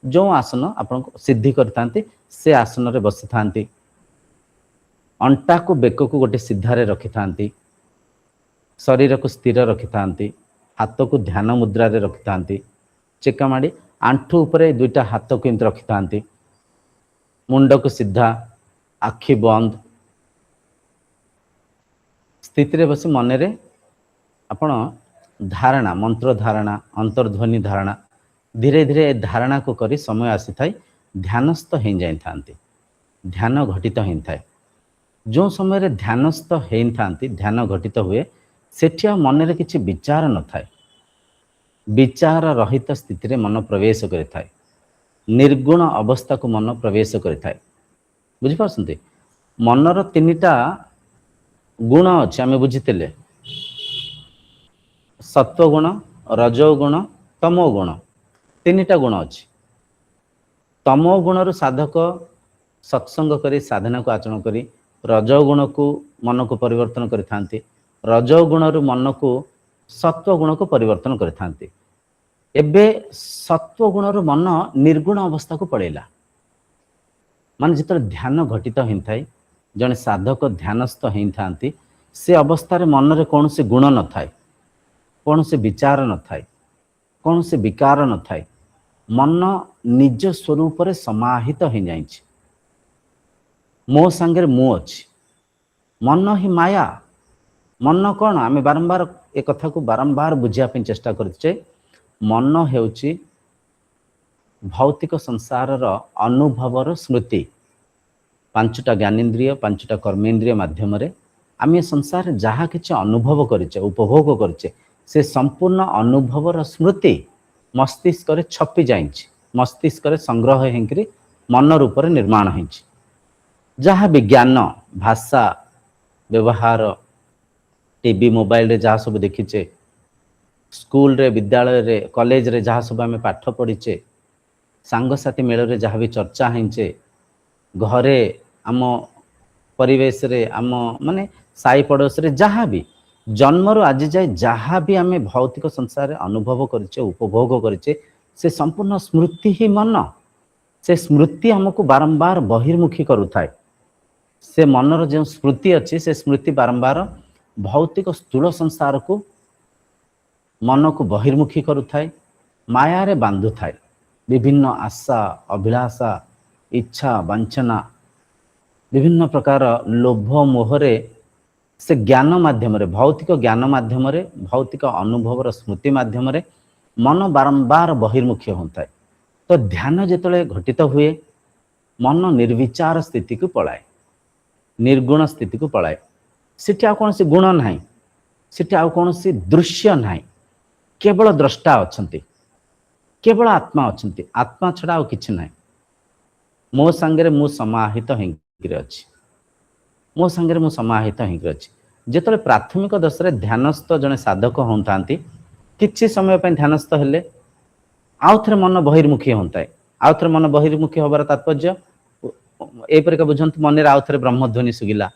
जो आसन आपण सिद्धि करथांती से आसन रे बसी थांती अंटा को बेक को गोटे सीधारे रखि थांती शरीर को स्थिर रखि थांती हाथ को ध्यान मुद्रा रे रखि थांती चेका माड़ी आंठू उपरे दुईटा हाथ को एमती रखि थांती मुंड को सीधा आखि बंद स्थिति रे बसी मन रे आपण धारणा मंत्र धारणा अंतर्ध्वनि धारणा धीरे धीरे धारणा को करी समय आसी थाई ध्यानस्थ हो जाई थांती ध्यान घटित हो थाए जो समय रे ध्यानस्थ हो थांती ध्यान घटित हुए सेठी मन रे किछि विचार न थाए विचार रहित स्थिति रे मन प्रवेश करि थाए निर्गुण अवस्था को मन प्रवेश करि थाए बुझि पारसंती मनर तीनिटा गुण अछि आमे बुझितले सत्व गुण रजो गुण तमो गुण तीनिटा गुण अछि तमो गुणर साधक सत्संग करी साधना को आचरण करी रजो गुण को मन को परिवर्तन करि थांती रजो गुणर मन को सत्व गुण को परिवर्तन करि थांती एबे सत्व गुणर मन निर्गुण अवस्था को पड़ेला मान जिते ध्यान घटित हो थाए जने साधक ध्यानस्थ हो थांती से अवस्था रे मन रे कौन से गुण न थाए कौन से विचार न थाए कौन से विकार न थाए मन निज स्वरूप रे समाहित हो जाए मो संगे मु अच्छी मन ही माया मन कौन आम बारंबार एक कथा को बारंबार बुझापी चेष्टा करछे मन हेउची भौतिक संसार अनुभवर स्मृति पांचटा ज्ञानेन्द्रिय पांचटा कर्मेन्द्रिय माध्यम रे आम ये संसार जहाँ किसी अनुभव करिचे उपभोग करिचे से संपूर्ण अनुभवर स्मृति मस्तिष्क रे छपी जाइए मस्तिष्क रे संग्रह होकर मन रूप रे निर्माण हो जहाँ विज्ञान भाषा व्यवहार टीवी मोबाइल रे जहाँ सब देखीचे स्कूल रे विद्यालय रे कॉलेज रे जहाँ सब आम पाठ पढ़ीचे सांगसाथी मेल रे जहाँ भी चर्चा होइचे घरे आम परिवेश रे आम माने साई पड़ोस रे जहाँ भी जन्मरु आज जाए जहाँ भी आम भौतिक संसार अनुभव करिचे उपभोग करिचे से संपूर्ण स्मृति ही मन से स्मृति हमको बारंबार बहिर्मुखी करुथाए से मनर जो स्मृति अच्छी से स्मृति बारंबार भौतिक स्थूल संसार को मन को बहिर्मुखी करुथाए माया रे बांधु थाए विभिन्न आशा अभिलाषा इच्छा वांछना विभिन्न प्रकार लोभ मोहरे से ज्ञान माध्यम रे भौतिक ज्ञान माध्यम रे भौतिक अनुभवर स्मृति माध्यम रे मन बारंबार बहिर्मुखी होता है तो ध्यान जिते घटित हुए मन निर्विचार स्थिति को पलाए निर्गुण स्थिति को पलाए सेठी आ कौन गुण ना सेठी आ कौन दृश्य ना केवल द्रष्टा अछंती केवल आत्मा अछंती आत्मा छड़ा आ किछि ना मो संगे मु समाहित होकर अछि मो संगे मु समाहित होकर अछि जेतले प्राथमिक दशा ध्यानस्थ जने साधक होता किछि समय पे ध्यानस्थ हेले आउ थे मन बहिर्मुखी होता है आउ थे मन बहिर्मुखी होबार तात्पर्य एपरिका बुझंतु मन आउ थे ब्रह्मध्वनि सुगिला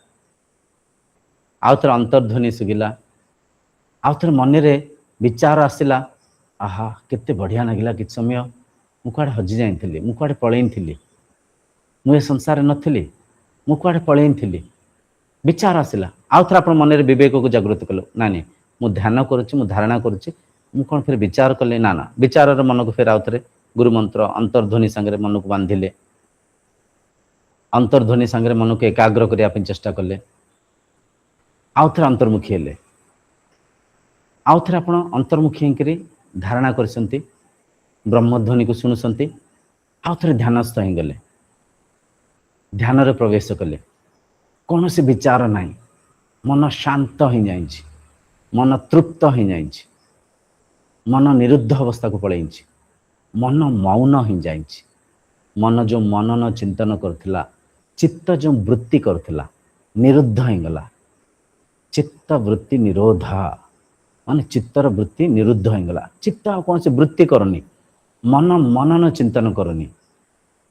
आउ थे अंतर्ध्वनि सुगिला आउ थे मन रे विचार आसिला आहा केते बढ़िया लगिला कि समय मु कुआडे हजि जाइथिली मु कुआडे पळेइथिली मु ए संसार नथिली मु कुआडे पळेइथिली विचार आसिला आउ थे आपण मन रे विवेक को जागृत कलो ना नहीं मु ध्यान करुच्ची मु धारणा करुच्ची मु कौन फिर विचार कले ना ना विचार मन को फिर आउ थे गुरु मंत्र अंतर्ध्वनि संगे मन को बांधिले अंतर्ध्वनि संगे मन को एकाग्र करने चेष्टा कले आउ थे अंतर्मुखी हेले आउ थे आप अंतर्मुखी होकर धारणा करसंती ब्रह्मध्वनि को शुणुसंती आउ थे ध्यानस्थ हो गले ध्यान रे प्रवेश कले कौन से विचार ना मन शांत हो जाए मन तृप्त हो जाए मन निरुद्ध अवस्था को पलैं मन मौन हो जाए मन जो मनन चिंतन करथिला चित्त जो वृत्ति करथिला निरुद्ध हो गला चित्त वृत्ति निरोधा मान चित्तर वृत्ति निरुद्ध हो गला चित्त कौन से वृत्ति करनी मन मनन चिंतन करनी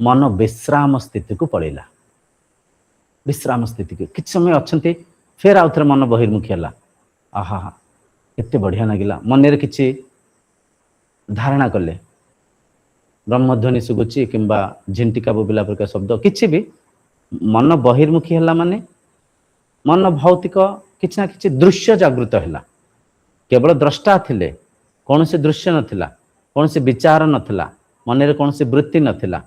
मन विश्राम स्थिति को पड़ेला विश्राम स्थिति को किछ समय अच्छे फिर आउ थे मन बहिर्मुखी है आहा केते बढ़िया लगिला मन रे किछि धारणा कले ब्रह्मध्वनि शुभुची किंबा झिंटिका बोबिला प्रकार शब्द किछि भी मन बहिर्मुखी है माने मन भौतिक किछि ना किछि दृश्य जागृत है केवल द्रष्टा थिले कौन से दृश्य नथिला कौन से विचार नथिला मन रे कौन से वृत्ति नथिला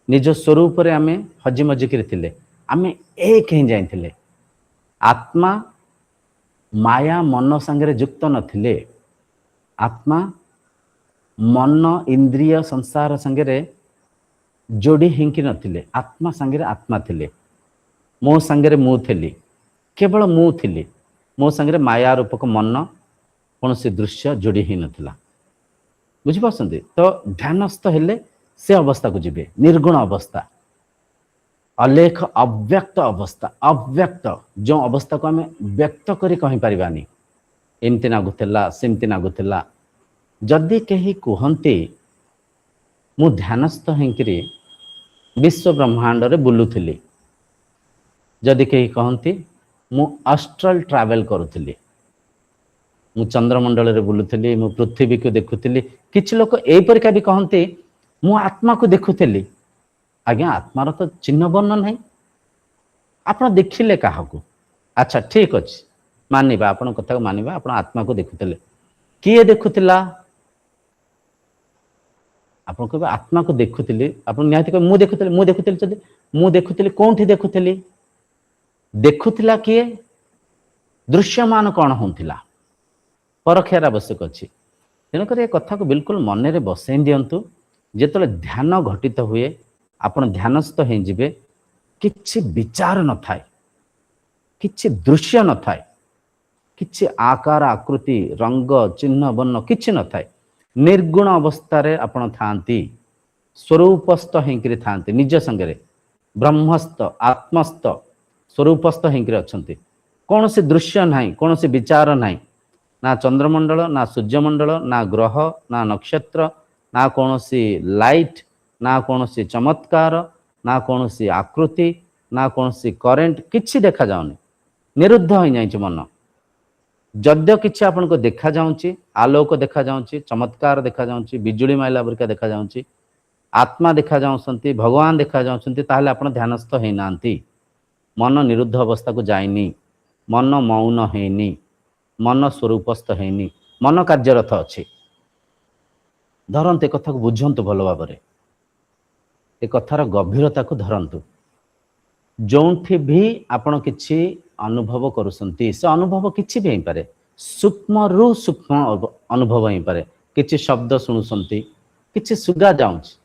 निज स्वरूप रे आमे हजी मजी करी थिले आमे एक ही जाई थिले आत्मा माया मन संगे युक्त नथिले आत्मा मन इंद्रिय संसार संगे जोड़ी हिंकी नथिले आत्मा संगे आत्मा थिले मो संगे मु थिली केवल मु थिली मो संगे माया रूपक मन कौन से दृश्य जोड़ी ही नथिला बुझिपारछन्ती तो ध्यानस्थ हेले से अवस्था को जीवे निर्गुण अवस्था अलेख अव्यक्त अवस्था अव्यक्त जो अवस्था को आम व्यक्त करी कहि परिबानी एमती नागुला सेमती नागुला जदि कहीं कहते मु ध्यानस्थ होकरी विश्व ब्रह्मांड रे बुलुथिली जदि कहीं कहती मु अस्ट्रल ट्रावेल करुथिली मु चंद्रमंडल रे बुलुथिली मु पृथ्वी को देखुथिली किछ लोक एई परिका भी कहते मु आत्मा को देखुथिली आज्ञा आत्मार तो चिन्ह वर्ण नहीं आपण देखिले काहाकू अच्छा ठीक अछि मानिबा आपण कथा को मानिबा आपण आत्मा को देखुथिले किए देखुथिला आपण कहबे आत्मा को देखुथिली आपण निहाती कहबे मु देखुथिली जदि मु देखुथिली कोंठी देखुथिली देखुथिला किए दृश्यमान कौन होथिला परखियार आवश्यक अच्छी तेणुक कथा को बिल्कुल मन में बसई दिंतु जिते ध्यान घटित हुए आपण ध्यानस्थ हो जिवे किछि विचार न थाए किछि दृश्य न थाए किछि आकार आकृति रंग चिन्ह वर्ण किछि न थाए निर्गुण अवस्था रे आपण थांती स्वरूपस्थ होकर थांती निज संगे ब्रह्मस्थ आत्मस्थ स्वरूपस्थ होकर अच्छा कौन से दृश्य नहीं कौन से विचार नहीं ना चंद्रमंडल ना सूर्यमंडल ना ग्रह ना नक्षत्र ना कौन सी लाइट ना कौन सी चमत्कार ना कौन सी आकृति ना कौन सी करेन्ट किछि देखा जाउनी निरुद्ध हो जाइछि मन जद्य किछि आपन को देखा जाउछि आलोक देखा जाउछि चमत्कार देखा जाउछि बिजुली माइला बरिका देखा जाउछि आत्मा देखा जाउछन्ति भगवान देखा जाउछन्ति ताहले आपन ध्यानस्थ हेइ नांती मन निरुद्ध अवस्था को जाइनी मन मौन हेनी मन स्वरूपस्थ हेनी मन कार्यरत अच्छे धरते कथा को बुझंतु भल भाव ए कथार गभीरता को धरतु जोठी भी आपण किछि अनुभव करुसंती से अनुभव किछि भी पारे सूक्ष्म रु सूक्ष्म अनुभव हो पारे किछि शब्द शुणुसंती किछि सुगा जाउछि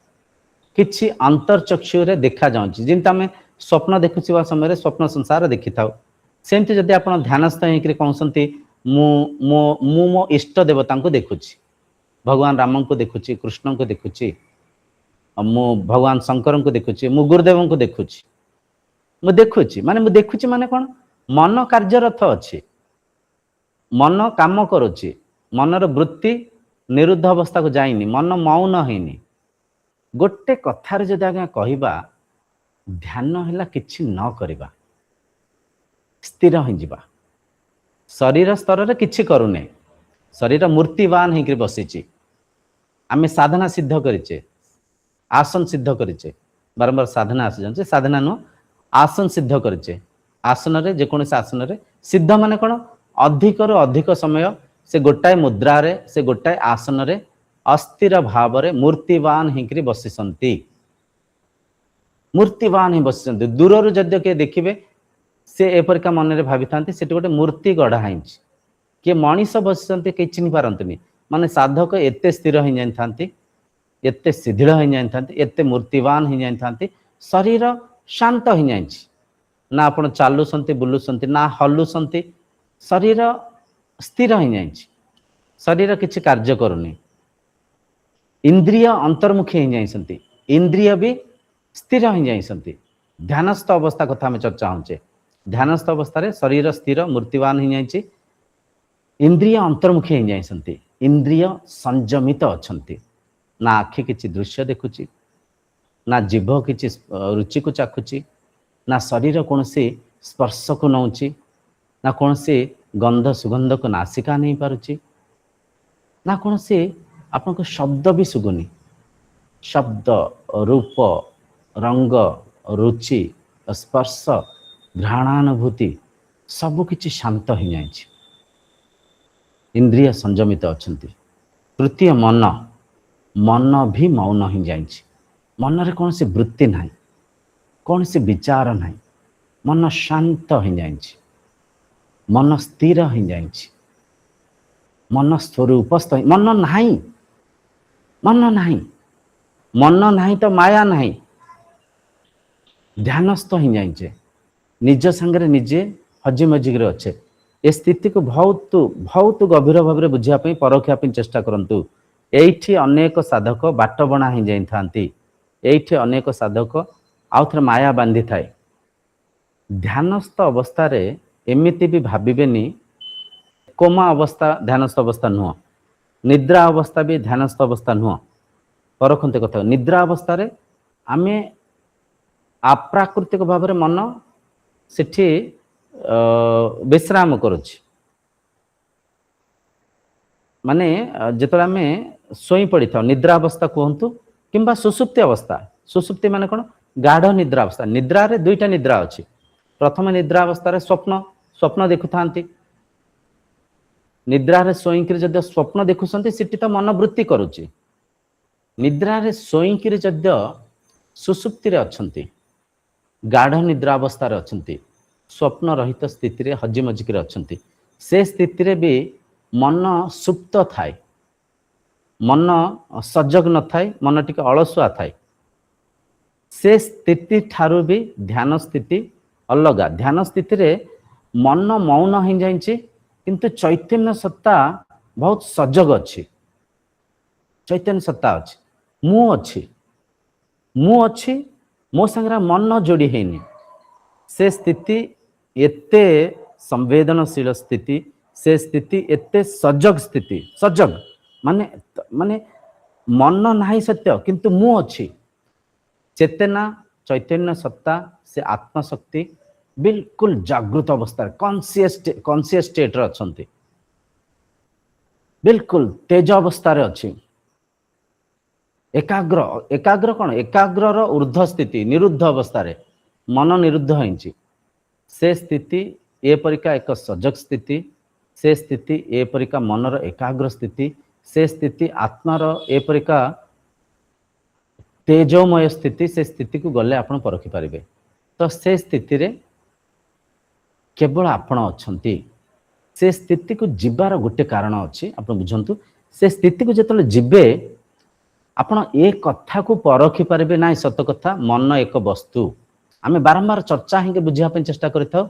किछि अंतरचक्षु रे देखा जाउछि जिंता में स्वप्न देखुवा समय स्वप्न संसार देखि थाउ सेमती जदि आपण ध्यानस्थ होकर कहते मो इष्ट देवता को देखुची भगवान राम को देखुची कृष्ण को देखुची मु भगवान शंकर को देखुची मु गुरुदेव को देखुची मु देखुची माने कौन मन कार्यरत अच्छी मन काम करुची मनर वृत्ति निरुद्ध अवस्था को जाइनी मन मौन होइनी गोटे कथार जदि आज्ञा कहबा ध्यान है किछि न करिबा स्थिर हो जावा शरीर स्तर रे किछि करूने शरीर मूर्तिवान होकर बसीची आमे साधना सिद्ध करिचे आसन सिद्ध करिचे बारंबार साधना आसी जाए साधना नु आसन सिद्ध करिचे आसन रे जेकोसी आसन रे सिद्ध माने कौन अधिक रु अधिक समय से गोटाए मुद्रा रे से गोटाए आसन रे अस्थिर भाव रे मूर्तिवान होकर बसीसंती मूर्तिवान ही बसीसंती दूर जद्य किए देखिबे से एपरिका मन में भावी था गोटे मूर्ति गढ़ा है किए मनीष बसी कहीं चिन्ह पारती माने साधक एते स्थिर हो जाती एते शिथिल हो जाती एते मूर्तिवान हो जाती शरीर शांत हो जाए ना आप चलुंट बुलुंट ना हलुंट शरीर स्थिर हो जाए शरीर किसी कार्य करूनी इंद्रिय अंतर्मुखी हो जाती इंद्रिय भी स्थिर हो जाती ध्यानस्थ अवस्था कथा आम चर्चा होचे ध्यानस्थ अवस्था शरीर स्थिर मूर्तिवान हो जाए इंद्रिय अंतर्मुखी हो जाती इंद्रिय संयमित अच्छी ना आखि किसी दृश्य देखुची ना जीभ किसी रुचि को चाखुची ना शरीर कौन सी स्पर्श को नौची ना कौन सी गंध सुगंध को नासिका नहीं पारुची ना कौन सी ଆପଣଙ୍କୁ ଶବ୍ଦ ବି ଶୁଭୁନି। ଶବ୍ଦ, ରୂପ, ରଙ୍ଗ, ରୁଚି, ସ୍ପର୍ଶ, ଘ୍ରାଣାनुभୂତି ସବୁକିଛି ଶାନ୍ତ ହେଇଯାଇଛି। ଇନ୍ଦ୍ରିୟ ସଂଯମିତ ଅଛନ୍ତି। ତୃତୀୟ ମନ, ମନ ବି ମୌନ ହେଇଯାଇଛି। ମନରେ କୌଣସି ବୃତ୍ତି ନାହିଁ, କୌଣସି ବିଚାର ନାହିଁ। ମନ ଶାନ୍ତ ହେଇଯାଇଛି, ମନ ସ୍ଥିର ହେଇଯାଇଛି, ମନ ସ୍ୱରୂପସ୍ଥ। ମନ ନାହିଁ, ମନ ନାହିଁ, ମନ ନାହିଁ ତ ମାୟା ନାହିଁ। ଧ୍ୟାନସ୍ଥ ହେଇଯାଇଛେ, ନିଜ ସାଙ୍ଗରେ ନିଜେ ହଜି ମଜିକିରେ ଅଛେ। ଏ ସ୍ଥିତିକୁ ବହୁତ ବହୁତ ଗଭୀର ଭାବରେ ବୁଝିବା ପାଇଁ, ପରଖିବା ପାଇଁ ଚେଷ୍ଟା କରନ୍ତୁ। ଏଇଠି ଅନେକ ସାଧକ ବାଟ ବଣା ହେଇଯାଇଥାନ୍ତି। ଏଇଠି ଅନେକ ସାଧକ ଆଉ ଥରେ ମାୟା ବାନ୍ଧିଥାଏ। ଧ୍ୟାନସ୍ଥ ଅବସ୍ଥାରେ ଏମିତି ବି ଭାବିବେନି କୋମା ଅବସ୍ଥା ଧ୍ୟାନସ୍ଥ ଅବସ୍ଥା ନୁହଁ, ନିଦ୍ରା ଅବସ୍ଥା ବି ଧ୍ୟାନସ୍ଥ ଅବସ୍ଥା ନୁହଁ। ପରଖନ୍ତେ କଥା, ନିଦ୍ରା ଅବସ୍ଥାରେ ଆମେ ଆପ୍ରାକୃତିକ ଭାବରେ ମନ ସେଠି ବିଶ୍ରାମ କରୁଛି। ମାନେ ଯେତେବେଳେ ଆମେ ଶୋଇ ପଡ଼ିଥାଉ, ନିଦ୍ରା ଅବସ୍ଥା କୁହନ୍ତୁ କିମ୍ବା ସୁଷୁପ୍ତି ଅବସ୍ଥା। ସୁଷୁପ୍ତି ମାନେ କ'ଣ? ଗାଢ଼ ନିଦ୍ରା ଅବସ୍ଥା। ନିଦ୍ରାରେ ଦୁଇଟା ନିଦ୍ରା ଅଛି। ପ୍ରଥମ ନିଦ୍ରା ଅବସ୍ଥାରେ ସ୍ୱପ୍ନ ଦେଖୁଥାନ୍ତି। ନିଦ୍ରାରେ ଶୋଇକିରି ଯଦି ସ୍ୱପ୍ନ ଦେଖୁଛନ୍ତି, ସେଠି ତ ମନ ବୃତ୍ତି କରୁଛି। ନିଦ୍ରାରେ ଶୋଇକିରି ଯଦି ସୁଷୁପ୍ତିରେ ଅଛନ୍ତି, ଗାଢ଼ ନିଦ୍ରା ଅବସ୍ଥାରେ ଅଛନ୍ତି, ସ୍ୱପ୍ନ ରହିତ ସ୍ଥିତିରେ ହଜି ମଜିକିରେ ଅଛନ୍ତି, ସେ ସ୍ଥିତିରେ ବି ମନ ସୁପ୍ତ ଥାଏ, ମନ ସଜଗ ନଥାଏ, ମନ ଟିକେ ଅଳସୁଆ ଥାଏ। ସେ ସ୍ଥିତି ଠାରୁ ବି ଧ୍ୟାନ ସ୍ଥିତି ଅଲଗା। ଧ୍ୟାନ ସ୍ଥିତିରେ ମନ ମୌନ ହେଇଯାଇଛି, କିନ୍ତୁ ଚୈତନ୍ୟ ସତ୍ତା ବହୁତ ସଜଗ ଅଛି। ଚୈତନ୍ୟ ସତ୍ତା ଅଛି, ମୁଁ ଅଛି, ମୁଁ ଅଛି, ମୋ ସାଙ୍ଗରେ ମନ ଯୋଡ଼ି ହେଇନି। ସେ ସ୍ଥିତି ଏତେ ସମ୍ବେଦନଶୀଳ ସ୍ଥିତି, ସେ ସ୍ଥିତି ଏତେ ସଜଗ ସ୍ଥିତି। ସଜଗ ମାନେ ମାନେ ମନ ନାହିଁ ସତ୍ୟ, କିନ୍ତୁ ମୁଁ ଅଛି। ଚେତନା, ଚୈତନ୍ୟ ସତ୍ତା, ସେ ଆତ୍ମଶକ୍ତି ବିଲକୁଲ ଜାଗୃତ ଅବସ୍ଥାରେ କନସିୟସ୍ ଷ୍ଟେଟ୍ରେ ଅଛନ୍ତି। ବିଲକୁଲ ତେଜ ଅବସ୍ଥାରେ ଅଛି। ଏକାଗ୍ର, ଏକାଗ୍ର କ'ଣ? ଏକାଗ୍ରର ଉର୍ଦ୍ଧ୍ୱ ସ୍ଥିତି, ନିରୁଦ୍ଧ ଅବସ୍ଥାରେ ମନ ନିରୁଦ୍ଧ ହେଇଛି। ସେ ସ୍ଥିତି ଏପରିକା ଏକ ସଜଗ ସ୍ଥିତି, ସେ ସ୍ଥିତି ଏପରିକା ମନର ଏକାଗ୍ର ସ୍ଥିତି, ସେ ସ୍ଥିତି ଆତ୍ମାର ଏପରିକା ତେଜମୟ ସ୍ଥିତି। ସେ ସ୍ଥିତିକୁ ଗଲେ ଆପଣ ପରଖିପାରିବେ। ତ ସେ ସ୍ଥିତିରେ କେବଳ ଆପଣ ଅଛନ୍ତି। ସେ ସ୍ଥିତିକୁ ଯିବାର ଗୋଟେ କାରଣ ଅଛି, ଆପଣ ବୁଝନ୍ତୁ। ସେ ସ୍ଥିତିକୁ ଯେତେବେଳେ ଯିବେ, ଆପଣ ଏ କଥାକୁ ପରଖି ପାରିବେ ନାହିଁ। ସତ କଥା, ମନ ଏକ ବସ୍ତୁ। ଆମେ ବାରମ୍ବାର ଚର୍ଚ୍ଚା ହେଇକି ବୁଝିବା ପାଇଁ ଚେଷ୍ଟା କରିଥାଉ।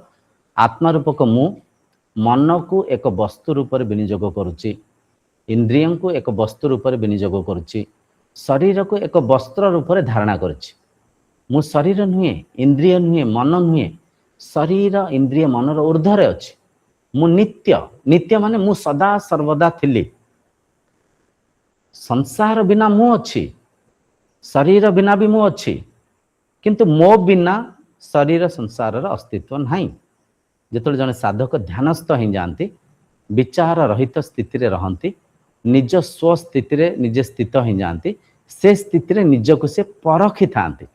ଆତ୍ମା ରୂପକ ମୁଁ ମନକୁ ଏକ ବସ୍ତୁ ରୂପରେ ବିନିଯୋଗ କରୁଛି, ଇନ୍ଦ୍ରିୟଙ୍କୁ ଏକ ବସ୍ତୁ ରୂପରେ ବିନିଯୋଗ କରୁଛି, ଶରୀରକୁ ଏକ ବସ୍ତ୍ର ରୂପରେ ଧାରଣା କରିଛି। ମୁଁ ଶରୀର ନୁହେଁ, ଇନ୍ଦ୍ରିୟ ନୁହେଁ, ମନ ନୁହେଁ। ଶରୀର ଇନ୍ଦ୍ରିୟ ମନର ଊର୍ଦ୍ଧ୍ୱରେ ଅଛି। ମୁଁ ନିତ୍ୟ। ନିତ୍ୟ ମାନେ ମୁଁ ସଦା ସର୍ବଦା ଥିଲି। ସଂସାର ବିନା ମୁଁ ଅଛି, ଶରୀର ବିନା ବି ମୁଁ ଅଛି, କିନ୍ତୁ ମୋ ବିନା ଶରୀର ସଂସାରର ଅସ୍ତିତ୍ୱ ନାହିଁ। ଯେତେବେଳେ ଜଣେ ସାଧକ ଧ୍ୟାନସ୍ଥ ହେଇଯାଆନ୍ତି, ବିଚାର ରହିତ ସ୍ଥିତିରେ ରହନ୍ତି, ନିଜ ସ୍ୱସ୍ଥିତିରେ ନିଜେ ସ୍ଥିତ ହେଇଯାଆନ୍ତି, ସେ ସ୍ଥିତିରେ ନିଜକୁ ସେ ପରଖିଥାନ୍ତି,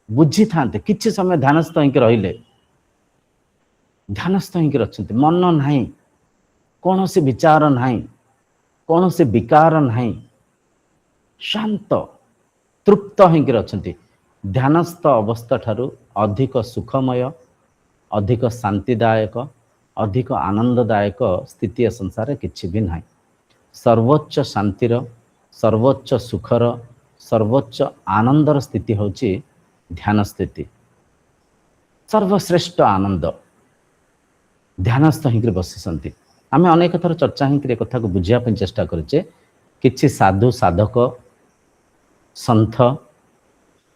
ବୁଝିଥାନ୍ତି। କିଛି ସମୟ ଧ୍ୟାନସ୍ଥ ହେଇକି ରହିଲେ, ଧ୍ୟାନସ୍ଥ ହେଇକି ଅଛନ୍ତି, ମନ ନାହିଁ, କୌଣସି ବିଚାର ନାହିଁ, କୌଣସି ବିକାର ନାହିଁ, ଶାନ୍ତ ତୃପ୍ତ ହେଇକି ଅଛନ୍ତି। ଧ୍ୟାନସ୍ଥ ଅବସ୍ଥା ଠାରୁ ଅଧିକ ସୁଖମୟ, ଅଧିକ ଶାନ୍ତିଦାୟକ, ଅଧିକ ଆନନ୍ଦଦାୟକ ସ୍ଥିତି ଏ ସଂସାରରେ କିଛି ବି ନାହିଁ। ସର୍ବୋଚ୍ଚ ଶାନ୍ତିର, ସର୍ବୋଚ୍ଚ ସୁଖର, ସର୍ବୋଚ୍ଚ ଆନନ୍ଦର ସ୍ଥିତି ହେଉଛି ଧ୍ୟାନ ସ୍ଥିତି। ସର୍ବଶ୍ରେଷ୍ଠ ଆନନ୍ଦ ଧ୍ୟାନସ୍ଥ ହେଇକି ବସିଛନ୍ତି। ଆମେ ଅନେକ ଥର ଚର୍ଚ୍ଚା ହେଇକି ଏ କଥାକୁ ବୁଝିବା ପାଇଁ ଚେଷ୍ଟା କରୁଛେ। କିଛି ସାଧୁ ସାଧକ ସନ୍ଥ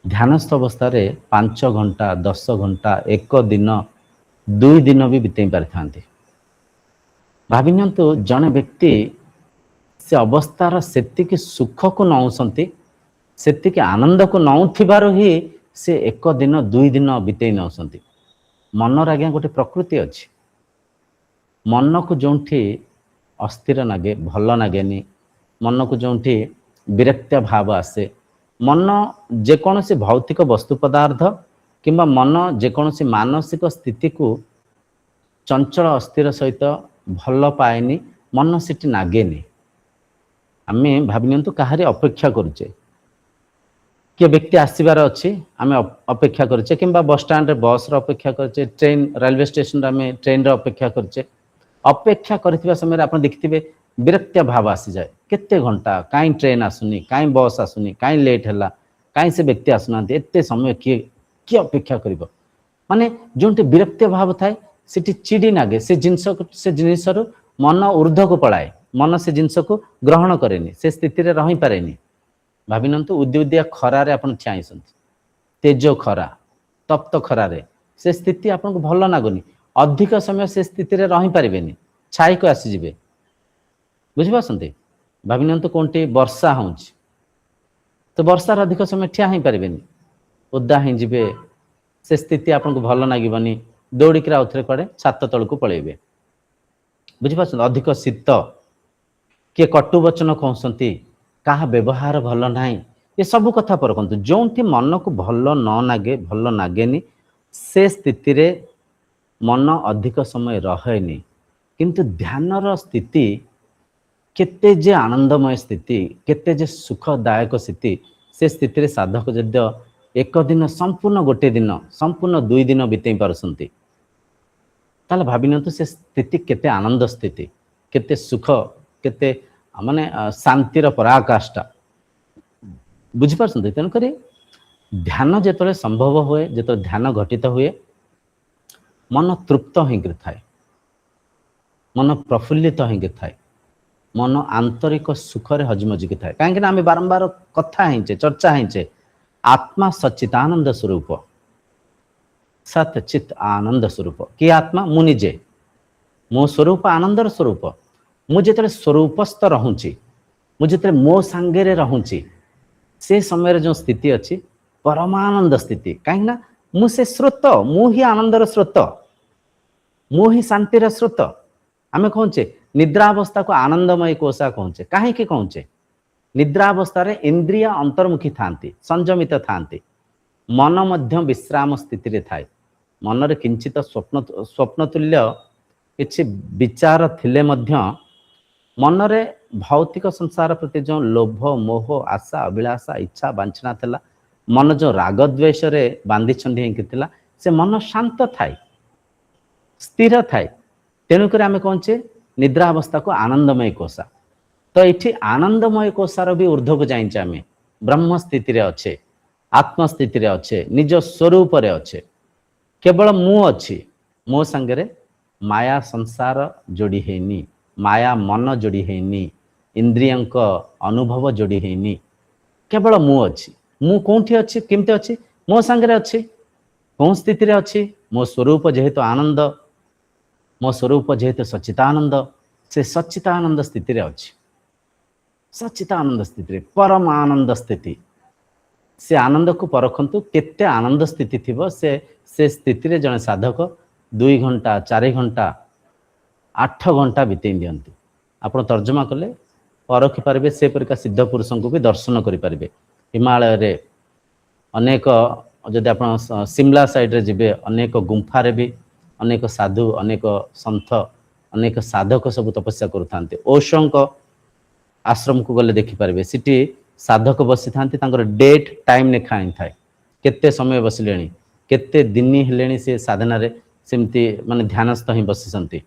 ଧ୍ୟାନସ୍ଥ ଅବସ୍ଥାରେ 5 ଘଣ୍ଟା, 10 ଘଣ୍ଟା, 1 ଦିନ, 2 ଦିନ ବି ବିତେଇ ପାରିଥାନ୍ତି। ଭାବି ନିଅନ୍ତୁ, ଜଣେ ବ୍ୟକ୍ତି ସେ ଅବସ୍ଥାର ସେତିକି ସୁଖକୁ ନଉଛନ୍ତି, ସେତିକି ଆନନ୍ଦକୁ ନଉଥିବାରୁ ହିଁ ସେ 1 ଦିନ, 2 ଦିନ ବିତେଇ ନେଉଛନ୍ତି। ମନର ଆଜ୍ଞା ଗୋଟେ ପ୍ରକୃତି ଅଛି। ମନକୁ ଯେଉଁଠି ଅସ୍ଥିର ଲାଗେ, ଭଲ ଲାଗେନି, मन को जो विरक्त्या भाव आसे, मन जेकोसी भौतिक वस्तु पदार्थ किंबा मन जेकोसी मानसिक स्थिति को चंचल अस्थिर सहित भल पाएनि, मन सेठी नागेनि। आमे भाविनियंतु काहारी अपेक्षा करुचे, किए व्यक्ति आसबार अच्छी आम अपेक्षा करें कि बस स्टाण्ड बस अपेक्षा करें, ट्रेन रेलवे स्टेशन आम ट्रेन अपेक्षा करें। अपेक्षा करथिबा समय आप देखिथे विरक्तिया भाव आसी जाए, केते घंटा कहीं ट्रेन आसुनी, कहीं बस आसुनी, कहीं लेट है, कहीं से व्यक्ति आसुना, एते समय किए किए अपेक्षा कर माने जो विरक्तिया भाव थाए सेठी चिड़ी नागे, से जिनस मन ऊर्ध्व को पलाए, मन से जिनस को ग्रहण करेनि, से स्थिति रे रही पारेनि। भाविनंतु उद्युदिया खरारे आपण छाईसंती, तेज खरा तप्त खरारे से स्थिति आपन को भल लागुनी, अधिक समय से स्थिति रे रही पारिबेनी, छाई को आसी जिवे। बुझि पासंती भाविनंतु कोनटी वर्षा होउछ तो वर्षा अधिक समय ठिया ही पारिबेनी, ओदा ही जिवे, से स्थिति आपन को भल लागिबनी, दौड़िक आउथरे कड़े छात तल को पळेबे। बुझि पासंती अधिक शीत, किए कटु वचन कहउसंती, कहा व्यवहार भल ना, ये सब कथा परखु। जो मन को भल न नागे, भल नागेनि, से स्थिति रे मन अधिक समय रहेनि। किंतु ध्यानर स्थिति केते जे आनंदमय स्थिति, केते जे सुखदायक स्थिति, से स्थिति रे साधक जद्य एक दिन संपूर्ण गोटे दिन संपूर्ण 2 दिन बितेई पारसंती, ताले भाविनंतु से स्थिति केते आनंद स्थिति, केते सुख, केते माने शांतिर पराकाष्ठा। बुझिपारसंती तेणुक ध्यान जेतले संभव हुए, जेत ध्यान घटित हुए, मन तृप्त होकर थाए, मन प्रफुल्लित होकर थाए, मन आंतरिक सुखरे हजमजिक थाए। कहीं आम बारंबार कथा हेचे, चर्चा हेचे, आत्मा सच्चिदानंद स्वरूप, सत चित आनंद स्वरूप। कि आत्मा मु निजे, मो स्वरूप आनंदर स्वरूप। मुझे स्वरूपस्थ रहूँची, मुझे मो सांगे रहूँची, से समय जो स्थिति अच्छी परमानंद स्थिति। कहीं मुझे स्रोत, मु ही आनंदर स्रोत, मु ही शांतिर स्रोत। आम कहचे निद्रावस्था को आनंदमय कोषा कहचे, कहीं कहचे निद्रावस्था रे इंद्रिय अंतर्मुखी थांती, संयमित थांती, मन मध्य विश्राम स्थिति रे थाए। मन रे किंचित स्वप्न तुल्य किछि विचार थिले मध्य मन रे भौतिक संसार प्रति जो लोभ मोह आशा अभिलाषा इच्छा वांछना थिला, मन जो राग द्वेष रे बांधी छंडी हेकिथिला, से मन शांत थाए, स्थिर थाए। तेणुक आम कहचे निद्रा अवस्था को आनंदमय कोषा। तो ये आनंदमय कोषार भी ऊर्ध्व को जाइए, आम ब्रह्म स्थिति रे अच्छे, आत्म स्थिति रे अच्छे, निज स्वरूप रे अच्छे। केवल मु अच्छी, मो संगे माया संसार जोड़ी हैनी, माया मन जोड़ी हैनी, इंद्रियंक अनुभव जोड़ी हैनी, केवल मु अच्छी। मु कौटी अच्छी, केमती अच्छी, मो संगे अच्छी, कौन स्थिति रे अच्छी, मो स्वरूप जेहेतु आनंद, मो स्वरूप जेहेतु सच्चिदानंद, से सच्चिदानंद स्थिति रे अच्छी, सच्चिदानंद स्थिति रे परम आनंद स्थिति। से आनंद को परखंतु केते आनंद स्थिति थिबो, से स्थिति रे जने साधक 2 घंटा 4 घंटा 8 घंटा बितेई दियंती। आपण तर्जमा कले परखि पारबे, से परिका सिद्ध पुरुषों को भी दर्शन करि पारबे। हिमालय रे अनेक, जदि आपण शिमला साइड रे जिबे, अनेक गुंफा रे भी अनेक साधु, अनेक संत, अनेक साधक सब तपस्या करुथांते। ओशोंक आश्रम को गले देखि पारबे, सिटी साधक बसी थांती, तांकर डेट टाइम ने खाई थाए, केते समय बसिलेनी, केते दिन हेलेनी से साधना रे सेमती माने ध्यानस्थ ही बसिसंती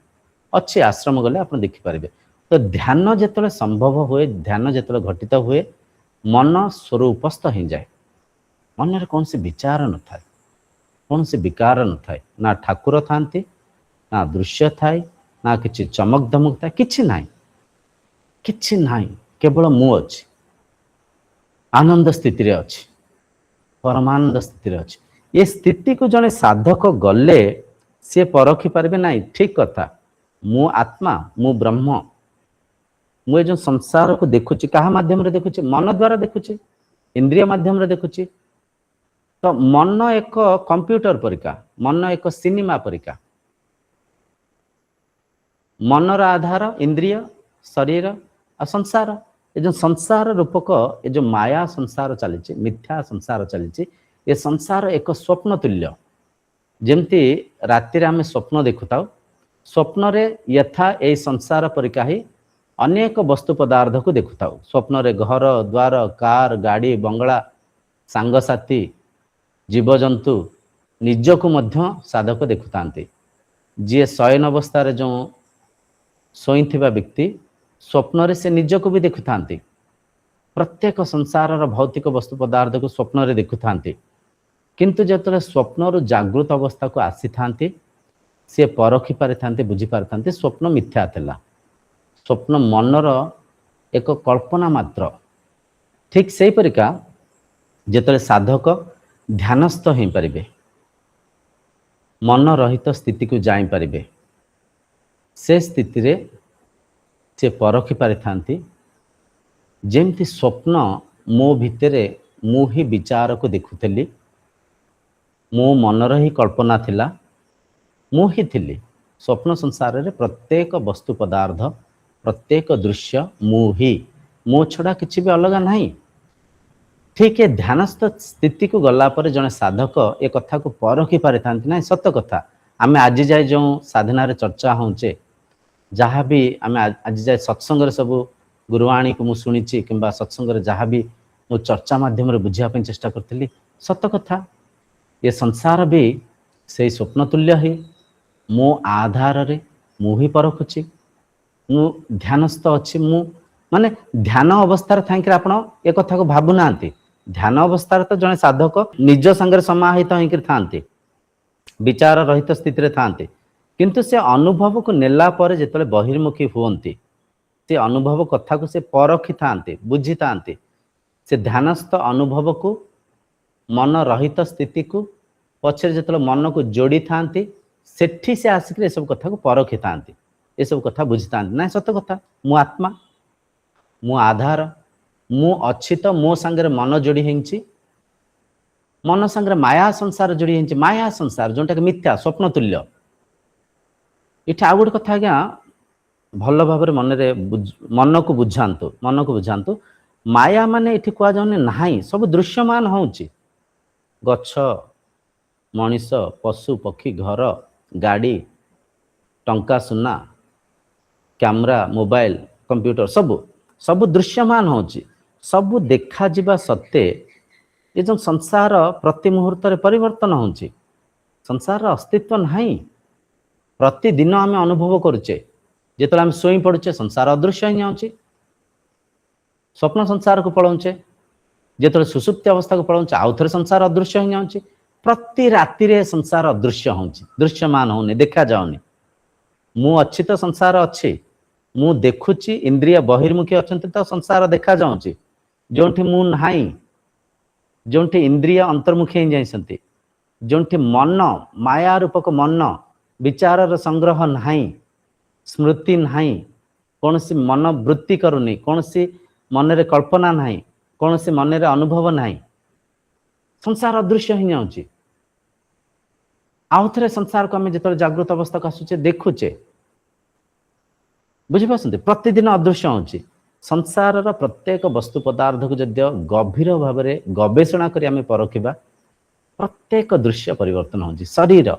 अच्छे। आश्रम गले आप देखि पारबे। तो ध्यान जेतले संभव हुए, ध्यान जेतले घटित हुए, मन स्वरूपस्थ हो जाए, मन रे कौन से विचार न थाए, कौन से विकार न थाए, ना ठाकुर थांती, ना दृश्य थाए, ना किछि चमक धमक थाए, किछि नाही, किछि नाही, केवल मु अछि, आनंद स्थिति रे अछि, परमानंद स्थिति रे अछि। ये स्थिति को जने साधक गले से परखि पारबे नाही, ठीक कथा, मु आत्मा, मु ब्रह्म, मु जो संसार को देखुची, कहा माध्यम रे देखुची, मन द्वारा देखुची, इंद्रिय माध्यम रे देखुची। तो मन एक कंप्यूटर परिका, मन एक सिनेमा परिका, मनर आधार इंद्रिय, शरीर आ संसार, ये जो संसार रूपक ये जो माया संसार चली मिथ्या संसार चली ये संसार एक स्वप्न तुल्य जमती राति आम स्वप्न देखु था स्वप्न रे यथा ए संसार परिका ही अनेक वस्तु पदार्थ को देखु था स्वप्न रे घर द्वार कार गाड़ी बंगला सांगसाथी जीवजंतु निजको मध्य साधक देखुता जी शयन अवस्था जो शोईथिबा व्यक्ति स्वप्न रे से निजको भी देखुता प्रत्येक संसार भौतिक वस्तु पदार्थ को स्वप्न रे देखुता किंतु जो स्वप्न रु जागृत अवस्था को आसी था सी परखी पारि बुझी पारि स्वप्न मिथ्या थिला स्वप्न मनर एक कल्पना मात्र ठीक से परिका जेतले साधक ध्यानस्थ हो पारे मन रहित स्थिति को जाई पारे से स्थिति रे से परखी पारि जेमती स्वप्न मो भितरे मु ही विचार को देखुली मो मनर ही कल्पना थिला मु ही थिली स्वप्न संसार रे प्रत्येक वस्तु पदार्थ प्रत्येक दृश्य मु ही मो छड़ा किसी भी अलग नहीं ठीक है ध्यानस्थ स्थिति को गला पर जने साधक ए कथा को परखी पारि ना सत कथा आम आज जाए जो साधना रे चर्चा होचे जहाँ भी आम आज जाए सत्संग रे सब गुरुवाणी को मुझे शुणी कि सत्संग रे जहाँ भी मो चर्चा माध्यम रे बुझापी चेष्टा करी सत कथा ये संसार भी से स्वप्न तुल्य ही मो आधार रे मु ही परखुची मु ध्यानस्थ अच्छी मु माने ध्यान अवस्था थी आपण ए कथा को भावु ना ध्यान अवस्था तो जड़े साधक निज संगे समाहित होकर था विचार रहित स्थिति रे था किंतु से अनुभव को नेला पर जिते बहिर्मुखी हुंती से अनुभव कथा को से परखी था बुझी था से ध्यानस्थ अनुभव को मन रहित स्थिति को पछे जो मन को जोड़ी था सेठी से आसिक सब कथा को परखी था ये सब कथा बुझी था ना सत कथा मु आत्मा मु आधार मु अच्छी तो मो सांगे मन जोड़ी होंची मन सांगे माया संसार जोड़ी होंची माया संसार जोटा कि मिथ्या स्वप्न तुल्य इट आ गोटे कथा आज्ञा भल भाव मन मन को बुझातु माया माने इठी कह जाने ना सब दृश्यमान होची गछ मनीष पशु पक्षी घर गाड़ी टंका सुना कैमरा मोबाइल कंप्यूटर सब सब दृश्यमान होची सब देखा जिबा सत्ते ये जो संसार प्रति मुहूर्त परिवर्तन होची संसार अस्तित्व नहीं प्रतिदिन आम अनुभव करुचे जिते आम शोई पड़ुचे संसार अदृश्य ही जाऊँचे स्वप्न संसार को पलाऊचे जिते सुसुप्ति अवस्था को पलाऊचे आउ थे संसार अदृश्य ही जाऊँचे प्रति राति संसार अदृश्य होची दृश्यमान होने देखा जाऊनी मु अच्छी तो संसार अच्छी मु देखुची इंद्रिय बहिर्मुखी अच्छा तो संसार देखा जाऊँची जोठी मु नाही जोठी इंद्रिय अंतर्मुखी ही जाइसंती जोठी मन माया रूपक मन विचार संग्रह नाही स्मृति नाही कौन सी मन वृत्ति करूनी कौन सी मन रे कल्पना नाही कौन सी मन रे अनुभव नाही संसार अदृश्य ही जाऊँची आउ थे संसार को आम जो जागृत अवस्था को आसुचे देखुचे बुझीपार प्रतिदिन अदृश्य होची संसार प्रत्येक वस्तु पदार्थ को जदि गभीर भाव में गवेषणा करी आम परखिबा प्रत्येक दृश्य परिवर्तन होची शरीर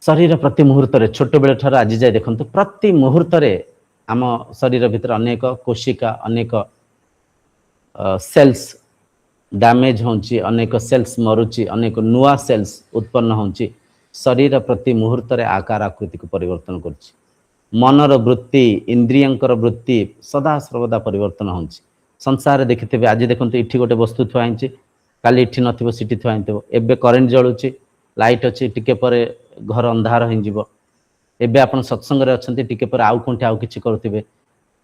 शरीर प्रति मुहूर्त छोट बेले ठार आज जाए देखो प्रति मुहूर्त आम शरीर भितर अनेक कोशिका अनेक सेल्स डैमेज होची अनेक सेल्स मरुची अनेक नुआ सेल्स उत्पन्न होची शरीर प्रति मुहूर्त आकार आकृति को परिवर्तन करछि मनर वृत्ति इंद्रियंकर वृत्ति सदा सर्वदा परिवर्तन होची संसार देखिथे आज देखो इठी गोटे वस्तु थुआई काली इठी नथिबो सिटी थुआई एबे करेन्ट जळुची लाइट अच्छी टिके पर घर अंधार हो एबे आपण सत्संग रे अछंती टिके पर आउ कोंठे आउ किछि करथिबे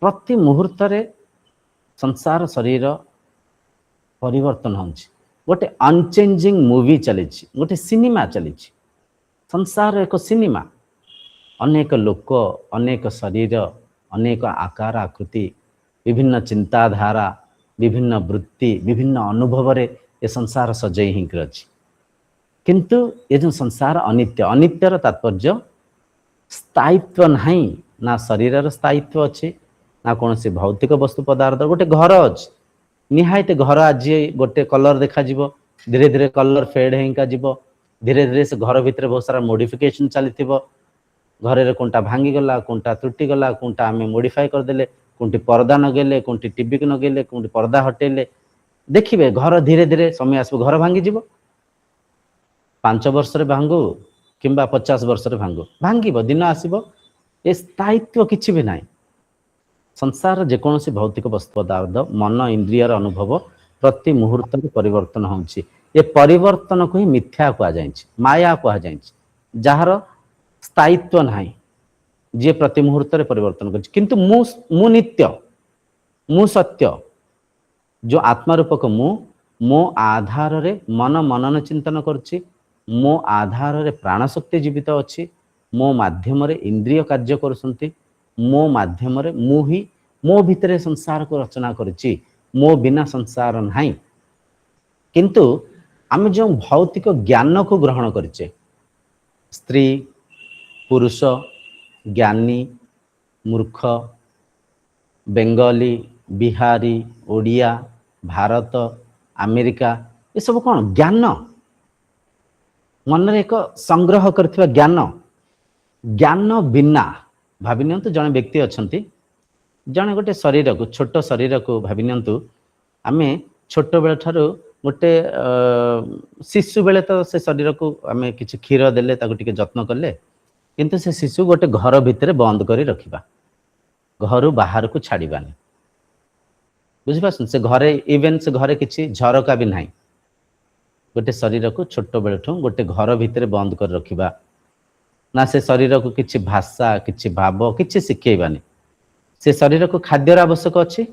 प्रति मुहूर्त संसार शरीर परिवर्तन होची गोटे अनचेंजिंग मूवी चली गोटे सिनेमा चली संसार एक सिनेमा अनेक लोक अनेक शरीर अनेक आकार आकृति विभिन्न चिंताधारा विभिन्न वृत्ति विभिन्न अनुभव ये संसार सजई हिंकर अच्छी किंतु ये जो संसार अनित्य अनित्यर तात्पर्य स्थायित्व नहीं ना शरीर स्थायित्व अच्छी ना कौन सी भौतिक वस्तु पदार्थ गोटे घर अच्छे निहायत घर आज गोटे कलर देखा धीरे धीरे कलर फेड होगा जीव धीरे धीरे से घर भितर बहुत सारा मॉडिफिकेशन चली घर कोनटा भांगी गला कोनटा त्रुटि गला कोनटा आम मॉडिफाई करदे कोनटी पर्दा नगेले कोनटी टीवी को नगेले कोनटी पर्दा हटेले देखिए घर धीरे धीरे समय आसो घर भांगी जीव 5 वर्ष भांगू किंबा 50 वर्ष भांगू भांग दिन आसब ए स्थायित्व किसी भी ना संसार जेकोसी भौतिक वस्तु पदार्थ मन इंद्रियर अनुभव प्रति मुहूर्त परिवर्तन होउछि ये परिवर्तन को ही मिथ्या कह जाए माया कह जाए जार स्थायित्व नाही जे प्रति मुहूर्त परिवर्तन कर किंतु मु नित्य मु सत्य जो आत्मारूपक मो आधार रे मन मनन चिंतन करछि मो आधार रे प्राण शक्ति जीवित अच्छी मो माध्यम रे इंद्रिय कार्य करसंती मो माध्यम रे मु ही मो भितरे संसार को रचना करछि मो बिना संसार नाही किंतु आम जो भौतिक ज्ञान को ग्रहण करिचे स्त्री पुरुष ज्ञानी मूर्ख बेंगली बिहारी ओडिया भारत अमेरिका ये सब कौन ज्ञान मन रे एक संग्रह करथिबा ज्ञान ज्ञान बिना भावी नियंतु जने व्यक्ति अछंती जने गोटे शरीर को छोट शरीर को भावी नियंतु आमे छोट बेले ठारू गोटे शिशु बेले तो से शरीर को आमे किछि क्षीर देले ताको टिके जत्न करले किंतु से शिशु गोटे घर भितर बंद करी रखिबा घर बाहर को छाड़ीबानी बुझिपासन से घरे इवेन से घरे किछि झरका भी नाही गोटे शरीर को छोट बेले ठू गोटे घर भितर बंद कर रखिबा ना से शरीर को किछि भाषा किछि भाव किछि शिखेबानी से शरीर को खाद्यर आवश्यक अच्छी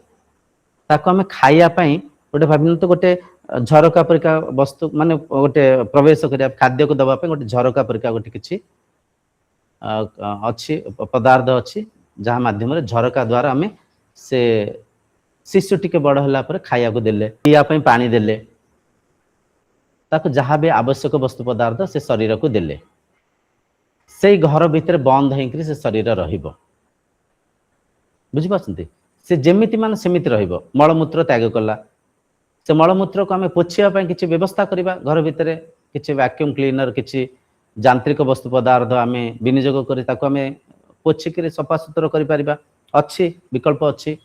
ताको आमे खाइया पई गोटे भाबिन तो गोटे झरका परिका वस्तु माने गोटे प्रवेश करिया खाद्य को दबा पे गोटे झरका परिका गोटे किछि अच्छी पदार्थ अच्छी जहाँ माध्यम झरका द्वारा आमे से शिशु टिके बड़ होला पर खाइया को देले पिया पई पानी देले ताको जहाँ भी आवश्यक वस्तु पदार्थ से शरीर को देले से घर भितर बंद होकर से शरीर रहिबो बुझिपारछंती से जेमिति मान सेमिति रहिबो मलमूत्र त्याग कला से मलमूत्र को आमे पोछिया पई किछि व्यवस्था करिबा घर भितर किछि वैक्यूम क्लीनर किछि यांत्रिक वस्तु पदार्थ आमे विनियोग करी ताको आमे पोछि के सफा सुतर करि परिबा अच्छी विकल्प अच्छी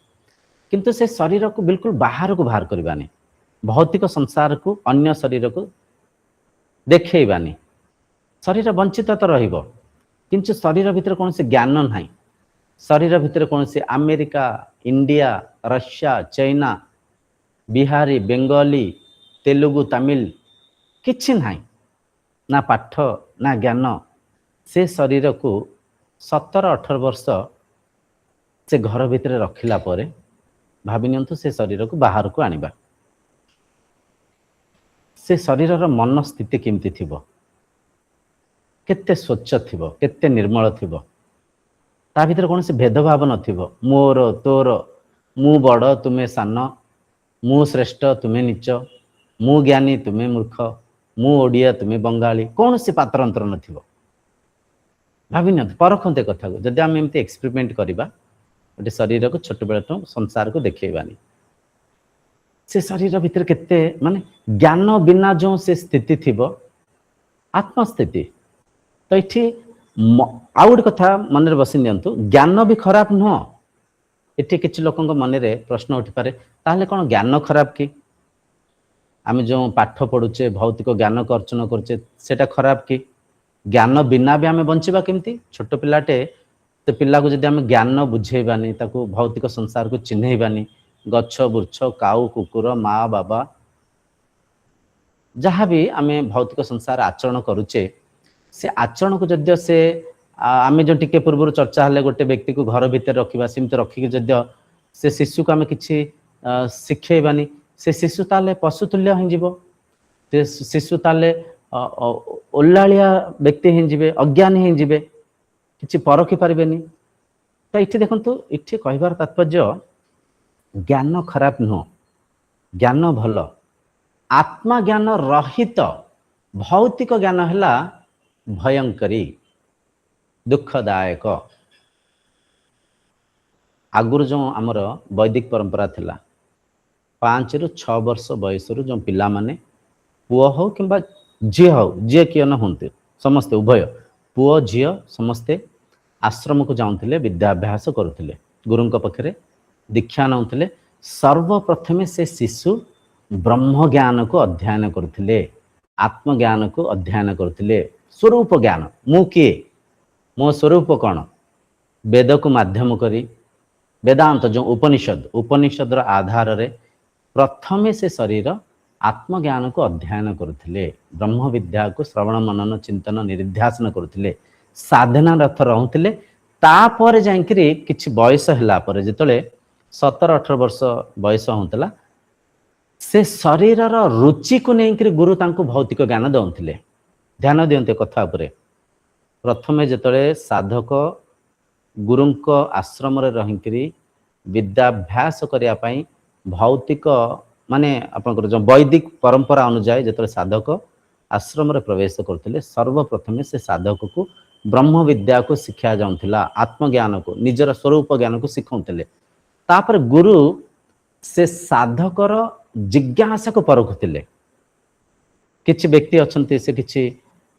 किंतु से शरीर को बिल्कुल बाहर को बाहर करबानी भौतिक संसार को अन्य शरीर को देखैबानी शरीर वंचित तो रहिबो किंतु शरीर भितर कौन से ज्ञान नाही शरीर भितर कौन से America India Russia China Bihari Bengali Telugu Tamil किछि नाही ना पाठ ना ज्ञान से शरीर को 17-18 वर्ष से घर भितर रखिला परे भावी नियंतु से शरीर को बाहर को आनिबा से शरीर रो मन स्थिति केमती थिबो केते स्वच्छ थिबो केते निर्मल थिबो ता भीतर कौन से भेदभाव नथिबो मोर तोर मु बड़ तुमे सान मु श्रेष्ठ तुमे नीच मु ज्ञानी तुमे मूर्ख मु ओडिया तुमे बंगाली कौन से पात्र अंतर नथिबो भावी न परखंते कथा को जदि हम एमती एक्सपेरिमेंट करिबा गोटे शरीर को छोट बेले तो संसार को देखैबानी से शरीर भीतर केते माने ज्ञान बिना जो से स्थिति थिबो आत्म स्थिति तो ये आउ गोटे कथा मन बसी नियंतु ज्ञान भी खराब नुह ये किसी लोक मन में प्रश्न उठी पारे ताहले कौन ज्ञान खराब कि आम जो पाठ पढ़ुचे भौतिक ज्ञान को अर्चन करचे सेटा खराब कि ज्ञान बिना भी आम बंचिबा केमती छोट पिलाटे तो पिला को जदि आम ज्ञान बुझेबानी ताको भौतिक संसार को चिन्हैबानी गछ वृक्ष काऊ कुकुर माँ बाबा जहाँ भी आम भौतिक संसार आचरण करुचे से आचरण को जदियो से आम जो टिके पूर्व चर्चा हेले गोटे व्यक्ति को घर भितर रखा सेमती रखिक जदियो से शिशु को आम कि शिखेबानी से शिशु ताले पशुतुल्य हो शिशु ताले ओल्लालिया व्यक्ति हो अज्ञानी हो कि परखि पारेनि तो ये देखु ये कहबार तात्पर्य ज्ञान खराब नुह ज्ञान भल आत्मा ज्ञान रहित भौतिक ज्ञान है भयंकरी दुखदायक आगुर जो आमर वैदिक परंपरा थिला 5 ରୁ 6 वर्ष बयसरू जो पिला माने पुओ हो कि झी हो जी किए न होते समस्ते उभय पुओ झी समस्ते आश्रम को जाऊले विद्याभ्यास करुले गुरु पाखे दीक्षा नौले सर्वप्रथमे से शिशु ब्रह्म ज्ञान को अध्ययन करुले आत्मज्ञान को अध्ययन करुले स्वरूप ज्ञान मु किए मो स्वरूप कौन वेद को माध्यम करी वेदांत जो उपनिषद आधार रे प्रथमे से शरीर आत्मज्ञान को अध्ययन करुले ब्रह्म विद्या को श्रवण मनन चिंतन निरिध्यासन करुले साधना रथ रहते तापर जाकि किछि बयस है जिते 17-18 वर्ष बयस होता से शरीर रुचि को लेकर गुरु तांको भौतिक ज्ञान दौले ध्यान दियंते कथा उपरे प्रथमे जिते साधक गुरु आश्रम रही विद्याभ्यास करने भौतिक माने आपनकर जो वैदिक परंपरा अनुसार जिते साधक आश्रम रे प्रवेश करते सर्वप्रथमे से साधक को ब्रह्म विद्या को शिक्षा जाऊला आत्मज्ञान को निजर स्वरूप ज्ञान को शिखाते तापर गुरु से साधकर जिज्ञासा को परखुले किछि व्यक्ति अच्छे से किछि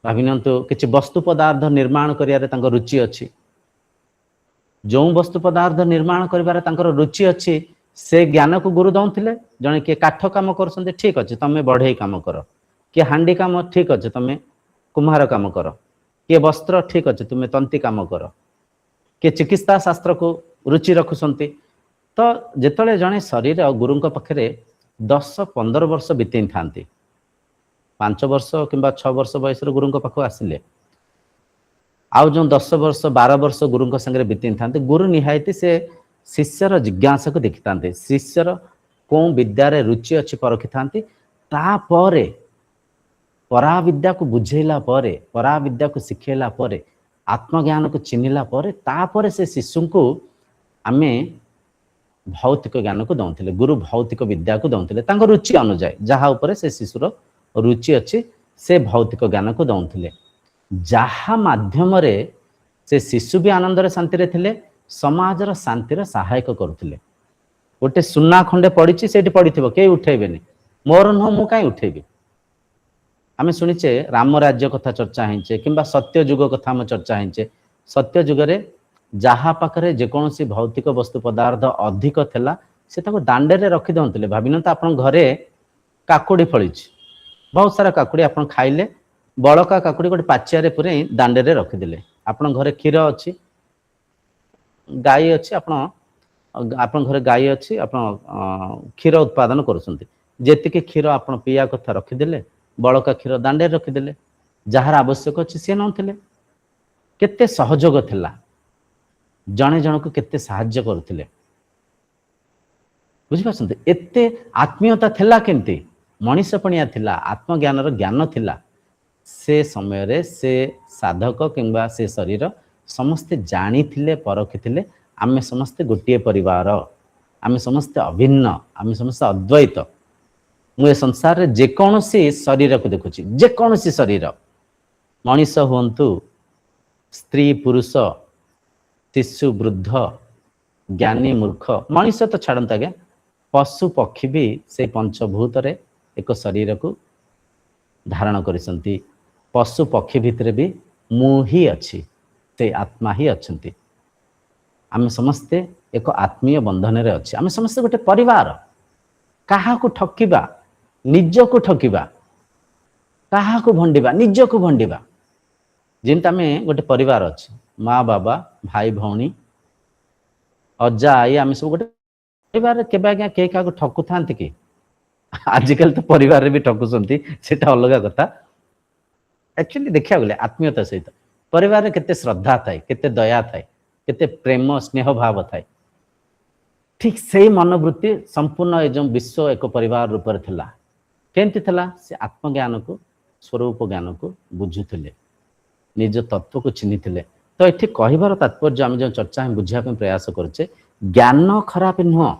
भाविनंतु किछि वस्तु पदार्थ निर्माण करियारे तांको रुचि अछि जो वस्तु पदार्थ निर्माण करिबारे तांकर रुचि अछि से ज्ञान को गुरु दौले जड़े किए काठ कम कर ठीक अच्छे तुम्हें बढ़ई कम कर किए हांडी कम ठीक अच्छे तुम्हें कुम्हार कम कर किए वस्त्र ठीक अच्छे तुम्हें तंती कम कर किए चिकित्सा शास्त्र को रुचि रखुंट तो जिते जड़े शरीर गुरु पाखे 10-15 वर्ष बीते था 5 वर्ष कि 6 वर्ष बयस गुरु पाख आसिले आउ जो 10 वर्ष 12 वर्ष गुरु संगे बीते था गुरु निहायती से शिष्यर जिज्ञासा को देखी था शिष्यर कौन विद्यार रुचि अच्छी परखी था तापर परा विद्या को बुझेला परे परा विद्या को शिखेला परे आत्मज्ञान को चिन्हला परे तापर से शिशु को आमे भौतिक ज्ञान को दौले गुरु भौतिक विद्या को दौले रुचि अनुजाए जहाँ उपरे से शिशुर रुचि अच्छी से भौतिक ज्ञान को दौले जहाँ माध्यम रे से शिशु भी आनंद शांति थे समाजर शांतिर सहायक करुले गोटे सुना खंडे पड़ी से पड़ी कई उठेबेनि मोर नुह मु कहीं उठेबी आम शुणीचे राम राज्य कथा चर्चा होचे कि सत्य युग कथा आम चर्चा होचे सत्य युगरे जहाँ पाखे जेकोसी भौतिक वस्तु पदार्थ अधिक थिला से दांडे रखी दौले भाविन तो आप घरे काकुड़ी फली बहुत सारा काकुड़ी आप खाइले बड़का काकुड़ी गोटे पाचिया पूरे दांडे रखीदे आप घरे क्षीर अच्छी गाई अच्छी आप घरे गाई अच्छी आप क्षीर उत्पादन करुँचे क्षीर आप पीया कथा रखीदे बड़का क्षीर दांडे रखीदे जार आवश्यक अच्छी सी नौले केते सहयोग थिला जने जन को केते साहाय्य करुले बुझिपारछन्ते एते आत्मीयता थिला केमती मनीषपणिया थिला आत्मज्ञान ज्ञान थिला से समय रे से साधक किंबा से शरीर समस्ते जानी थिले परखी थिले आमे समस्ते गोटे परिवार आमे समस्ते अभिन्न आमे समस्ते अद्वैत मुझे संसार रे जेकोसी शरीर को देखुची जेकोसी शरीर मनीष हुंतु स्त्री पुरुष शिशु वृद्ध ज्ञानी मूर्ख मनीष तो छाड़ता आज्ञा पशु पक्षी भी से पंचभूत रे एक शरीर को धारण करिसंती पशु पक्षी भितर भी मु ही अच्छी से आत्मा ही अच्छी आम समस्ते एक आत्मीय बंधन रे अच्छे आम समस्ते गोटे परिवार कहा को ठकिबा निज को ठकिबा कहा को भंडिबा निज को भंडिबा जेमती आम गोटे परिवार अच्छे माँ बाबा भाई भौणी अजा आई आम सब गोटे परिवार केबे आज्ञा के क्या ठकु था कि आजिकल तो परिवार भी ठकुंट से अलग कथा एक्चुअली देखा गले आत्मीयता सहित परिवार में केते श्रद्धा थाए केते दया थाए केते प्रेम स्नेह भाव थाए ठीक से मनोवृत्ति संपूर्ण जो विश्व एक परिवार रूप में थिला केमती थिला से आत्मज्ञान को स्वरूप ज्ञान को बुझुले निज तत्व को चिन्हिथिले तो ये कहबार तात्पर्य आम जो चर्चा हम बुझापी प्रयास करुचे ज्ञान खराब नुह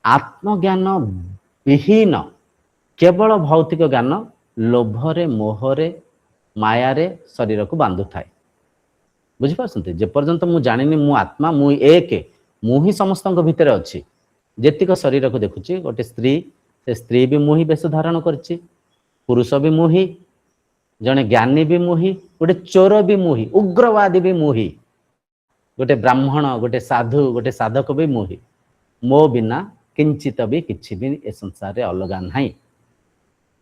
आत्मज्ञान विहीन केवल भौतिक ज्ञान लोभरे मोहरे मायारे शरीर को बांधु थाए बुझिपारछन्ते जे पर्यंत मु जानिनी मु आत्मा मु एक ମୁଁ ହିଁ ସମସ୍ତଙ୍କ ଭିତରେ ଅଛି। ଯେତିକ ଶରୀରକୁ ଦେଖୁଛି ଗୋଟେ ସ୍ତ୍ରୀ, ସେ ସ୍ତ୍ରୀ ବି ମୁଁ ହିଁ ବେଶ ଧାରଣ କରିଛି, ପୁରୁଷ ବି ମୁଁ ହିଁ, ଜଣେ ଜ୍ଞାନୀ ବି ମୁଁ ହିଁ, ଗୋଟେ ଚୋର ବି ମୁଁ ହିଁ, ଉଗ୍ରବାଦୀ ବି ମୁଁ ହିଁ, ଗୋଟେ ବ୍ରାହ୍ମଣ, ଗୋଟେ ସାଧୁ, ଗୋଟେ ସାଧକ ବି ମୁଁ ହିଁ। ମୋ ବିନା କିଞ୍ଚିତ ବି କିଛି ବି ଏ ସଂସାରରେ ଅଲଗା ନାହିଁ।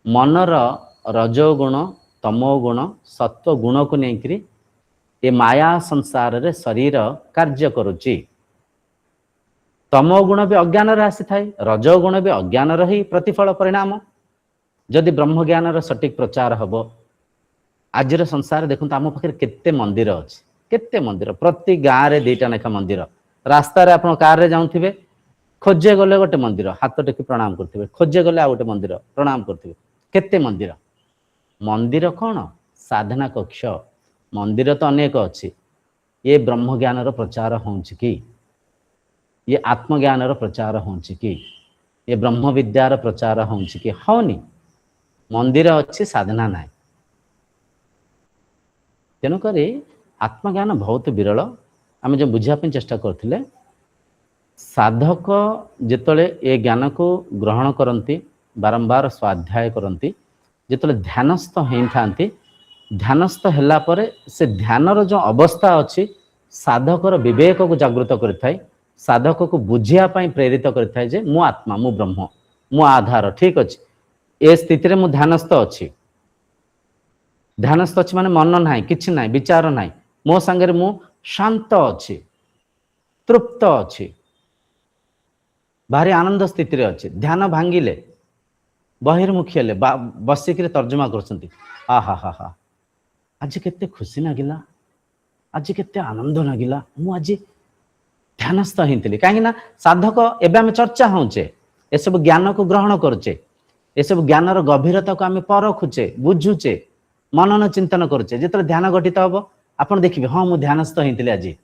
ମନର ରଜୋଗୁଣ, ତମୋଗୁଣ, ସତ୍ୱ ଗୁଣକୁ ନେଇକରି ଏ ମାୟା ସଂସାରରେ ଶରୀର କାର୍ଯ୍ୟ କରୁଛି। ତମୋ ଗୁଣ ବି ଅଜ୍ଞାନରେ ଆସିଥାଏ, ରଜୋଗୁଣ ବି ଅଜ୍ଞାନର ହିଁ ପ୍ରତିଫଳ ପରିଣାମ। ଯଦି ବ୍ରହ୍ମଜ୍ଞାନର ସଠିକ ପ୍ରଚାର ହବ, ଆଜିର ସଂସାର ଦେଖନ୍ତୁ ଆମ ପାଖରେ କେତେ ମନ୍ଦିର ଅଛି, କେତେ ମନ୍ଦିର, ପ୍ରତି ଗାଁରେ 2ଟା ଲେଖା ମନ୍ଦିର। ରାସ୍ତାରେ ଆପଣ କାରରେ ଯାଉଥିବେ, ଖୋଜେ ଗଲେ ଗୋଟେ ମନ୍ଦିର, ହାତ ଟେକି ପ୍ରଣାମ କରୁଥିବେ, ଖୋଜେ ଗଲେ ଆଉ ଗୋଟେ ମନ୍ଦିର, ପ୍ରଣାମ କରୁଥିବେ। କେତେ ମନ୍ଦିର। ମନ୍ଦିର କଣ? ସାଧନା କକ୍ଷ। ମନ୍ଦିର ତ ଅନେକ ଅଛି। ଏ ବ୍ରହ୍ମଜ୍ଞାନର ପ୍ରଚାର ହେଉଛି କି? ये आत्मज्ञान प्रचार होउछि कि? ये ब्रह्म विद्यार प्रचार होउछि कि? हौनी। मंदिर अच्छी, साधना ना। तेणुक आत्मज्ञान बहुत विरल। आम जो बुझापी चेष्टा करते, साधक जिते ये ज्ञान को ग्रहण करती, बारंबार स्वाध्याय करती, जिते ध्यानस्थ होता, ध्यानस्थ होला परे से ध्यानर जो अवस्था अच्छी साधकर विवेक को जागृत करें, साधक को बुझापी प्रेरित करें जे मु आत्मा, मु ब्रह्म, मु आधार, ठीक अच्छे। ए स्थिति में ध्यानस्थ अच्छी। ध्यानस्थ अच्छी माने मन ना, किछि ना, विचार ना, मो संगे मु शांत अच्छी, तृप्त अच्छी, भारी आनंद स्थिति रे अच्छी। ध्यान भांगिले, बहिर्मुखी हेले, बसिक तर्जमा कर, आहा हा हा, आज केते खुशी लगिला, आज केते आनंद लगिला, मु आज ध्यानस्थ ही कहीं साधक एवं आम चर्चा होचे, ये सब ज्ञान को ग्रहण करुचे, ये सब ज्ञानर गभीरता को आम परखुचे, बुझुचे, मनन चिंतन करुचे। जिते ध्यान गठित हम आप देखिए, हाँ मुझे ध्यानस्थ होती, आज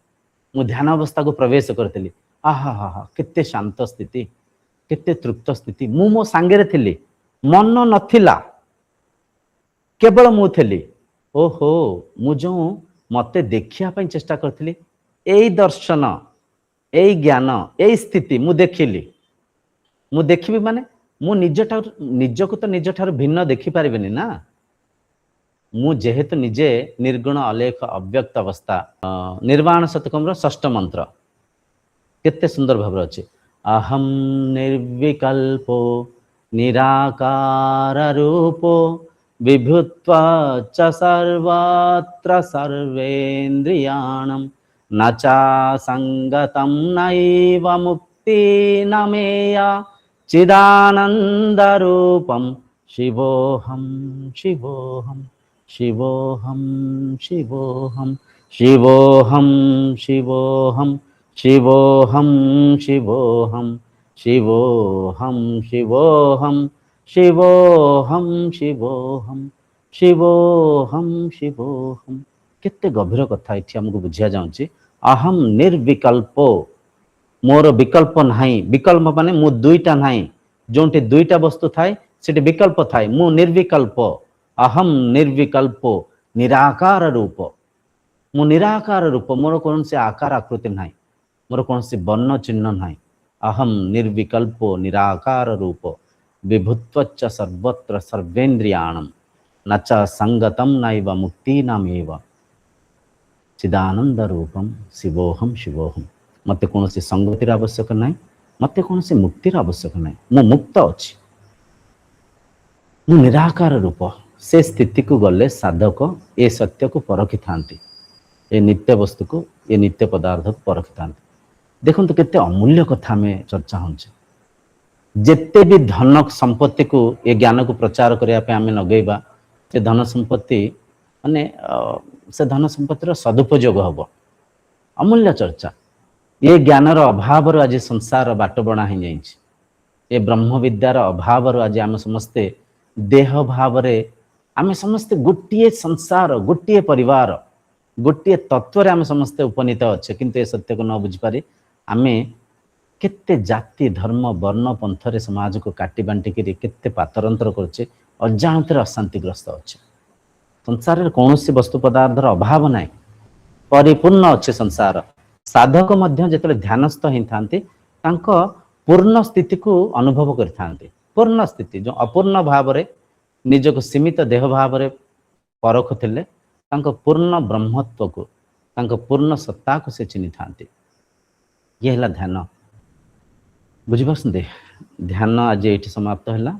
मुझे ध्यान अवस्था को प्रवेश करी, आहा हा हा, केते शांत स्थिति, केते तृप्त स्थिति। मु मो सांगे थी, मन नथिला, केवल मु थी। ओहो, मुझे मते देखिया चेष्टा करी, यही दर्शन, यही ज्ञान, यही स्थिति मु देखिली, मु देखी माने मु निजको तो निज ठार भिन्न देखी पारिबेनी ना। मु जेहेतु निजे निर्गुण, अलेख, अव्यक्त अवस्था। निर्वाण शतकम षष्ठ मंत्र केते सुंदर भाव अच्छे। अहम निर्विकल्पो निराकार रूपो विभुत्वा च सर्वत्र सर्वेन्द्रियाणम् न चा संगतम नैव मुक्ति न मेया चिदानंद रूपम शिवोहम शिवोहम शिवोहम शिवोहम शिवोहम शिवोहम शिवोहम शिवोहम शिवोहम शिवोहम शिवोहम शिवोहम शिवोहम शिवोहम। केते गभीर कथा ये आमको बुझा जाऊँगी। अहम निर्विकल्पो, मोर विकल्प नहीं। विकल्प माने मु दुईटा नहीं, जोंटे दुईटा वस्तु थाए सेठी विकल्प थाए। मु निर्विकल्प, अहम निर्विकल्पो निराकार रूप, मु निराकार रूप, मोर कौन से आकार आकृति नहीं, मोर कौन से वर्ण चिन्ह नहीं। अहम निर्विकल्पो निराकार रूप विभुत्वच्च सर्वत्र सर्वेन्द्रियाणम न च संगतम नैव मुक्ति नामेव चिदानंद रूपम शिवोहम शिवोहम। मत कौन से संगतिर आवश्यक नहीं, मत कौन से मुक्तिर आवश्यक नहीं। मु मुक्त अच्छी, मु निराकार रूप। से स्थिति को गले साधक ए सत्य को परखी थांती, ए नित्य वस्तु को, ए नित्य पदार्थ को परखी थांती। देखो तो केते अमूल्य कथा में चर्चा होचे। जेते भी धन संपत्ति को, ए ज्ञान को प्रचार करने पे आमे लगेबा, से धन संपत्ति माने से धन संपत्तिर सदुपयोग हम। अमूल्य चर्चा। ये ज्ञानर अभाव आज संसार बाट बणा हो जाए। ये ब्रह्म विद्यार अभाव आज आम समस्ते देह भाव आम समस्ते गोटे संसार, गोटे परिवार, गोटे तत्व आम समस्ते उपनीत अच्छे। किंतु ये सत्य को न बुझिपारी आमे केते जाति धर्म वर्ण पंथरे समाज को काटी बांटिक केते पातरंतर करछे, अजाणत अशांतिग्रस्त अच्छे। संसार कौन सी वस्तु पदार्थर अभाव ना, परिपूर्ण अच्छे संसार। ସାଧକ ମଧ୍ୟ ଯେତେବେଳେ ଧ୍ୟାନସ୍ଥ ହେଇଥାନ୍ତି ତାଙ୍କ ପୂର୍ଣ୍ଣ ସ୍ଥିତିକୁ ଅନୁଭବ କରିଥାନ୍ତି। ପୂର୍ଣ୍ଣ ସ୍ଥିତି ଯେଉଁ ଅପୂର୍ଣ୍ଣ ଭାବରେ ନିଜକୁ ସୀମିତ ଦେହ ଭାବରେ ପରଖୁଥିଲେ ତାଙ୍କ ପୂର୍ଣ୍ଣ ବ୍ରହ୍ମତ୍ୱକୁ ତାଙ୍କ ପୂର୍ଣ୍ଣ ସତ୍ତାକୁ ସେ ଚିହ୍ନିଥାନ୍ତି। ଇଏ ହେଲା ଧ୍ୟାନ। ବୁଝିପାରୁଛନ୍ତି? ଧ୍ୟାନ ଆଜି ଏଇଠି ସମାପ୍ତ ହେଲା।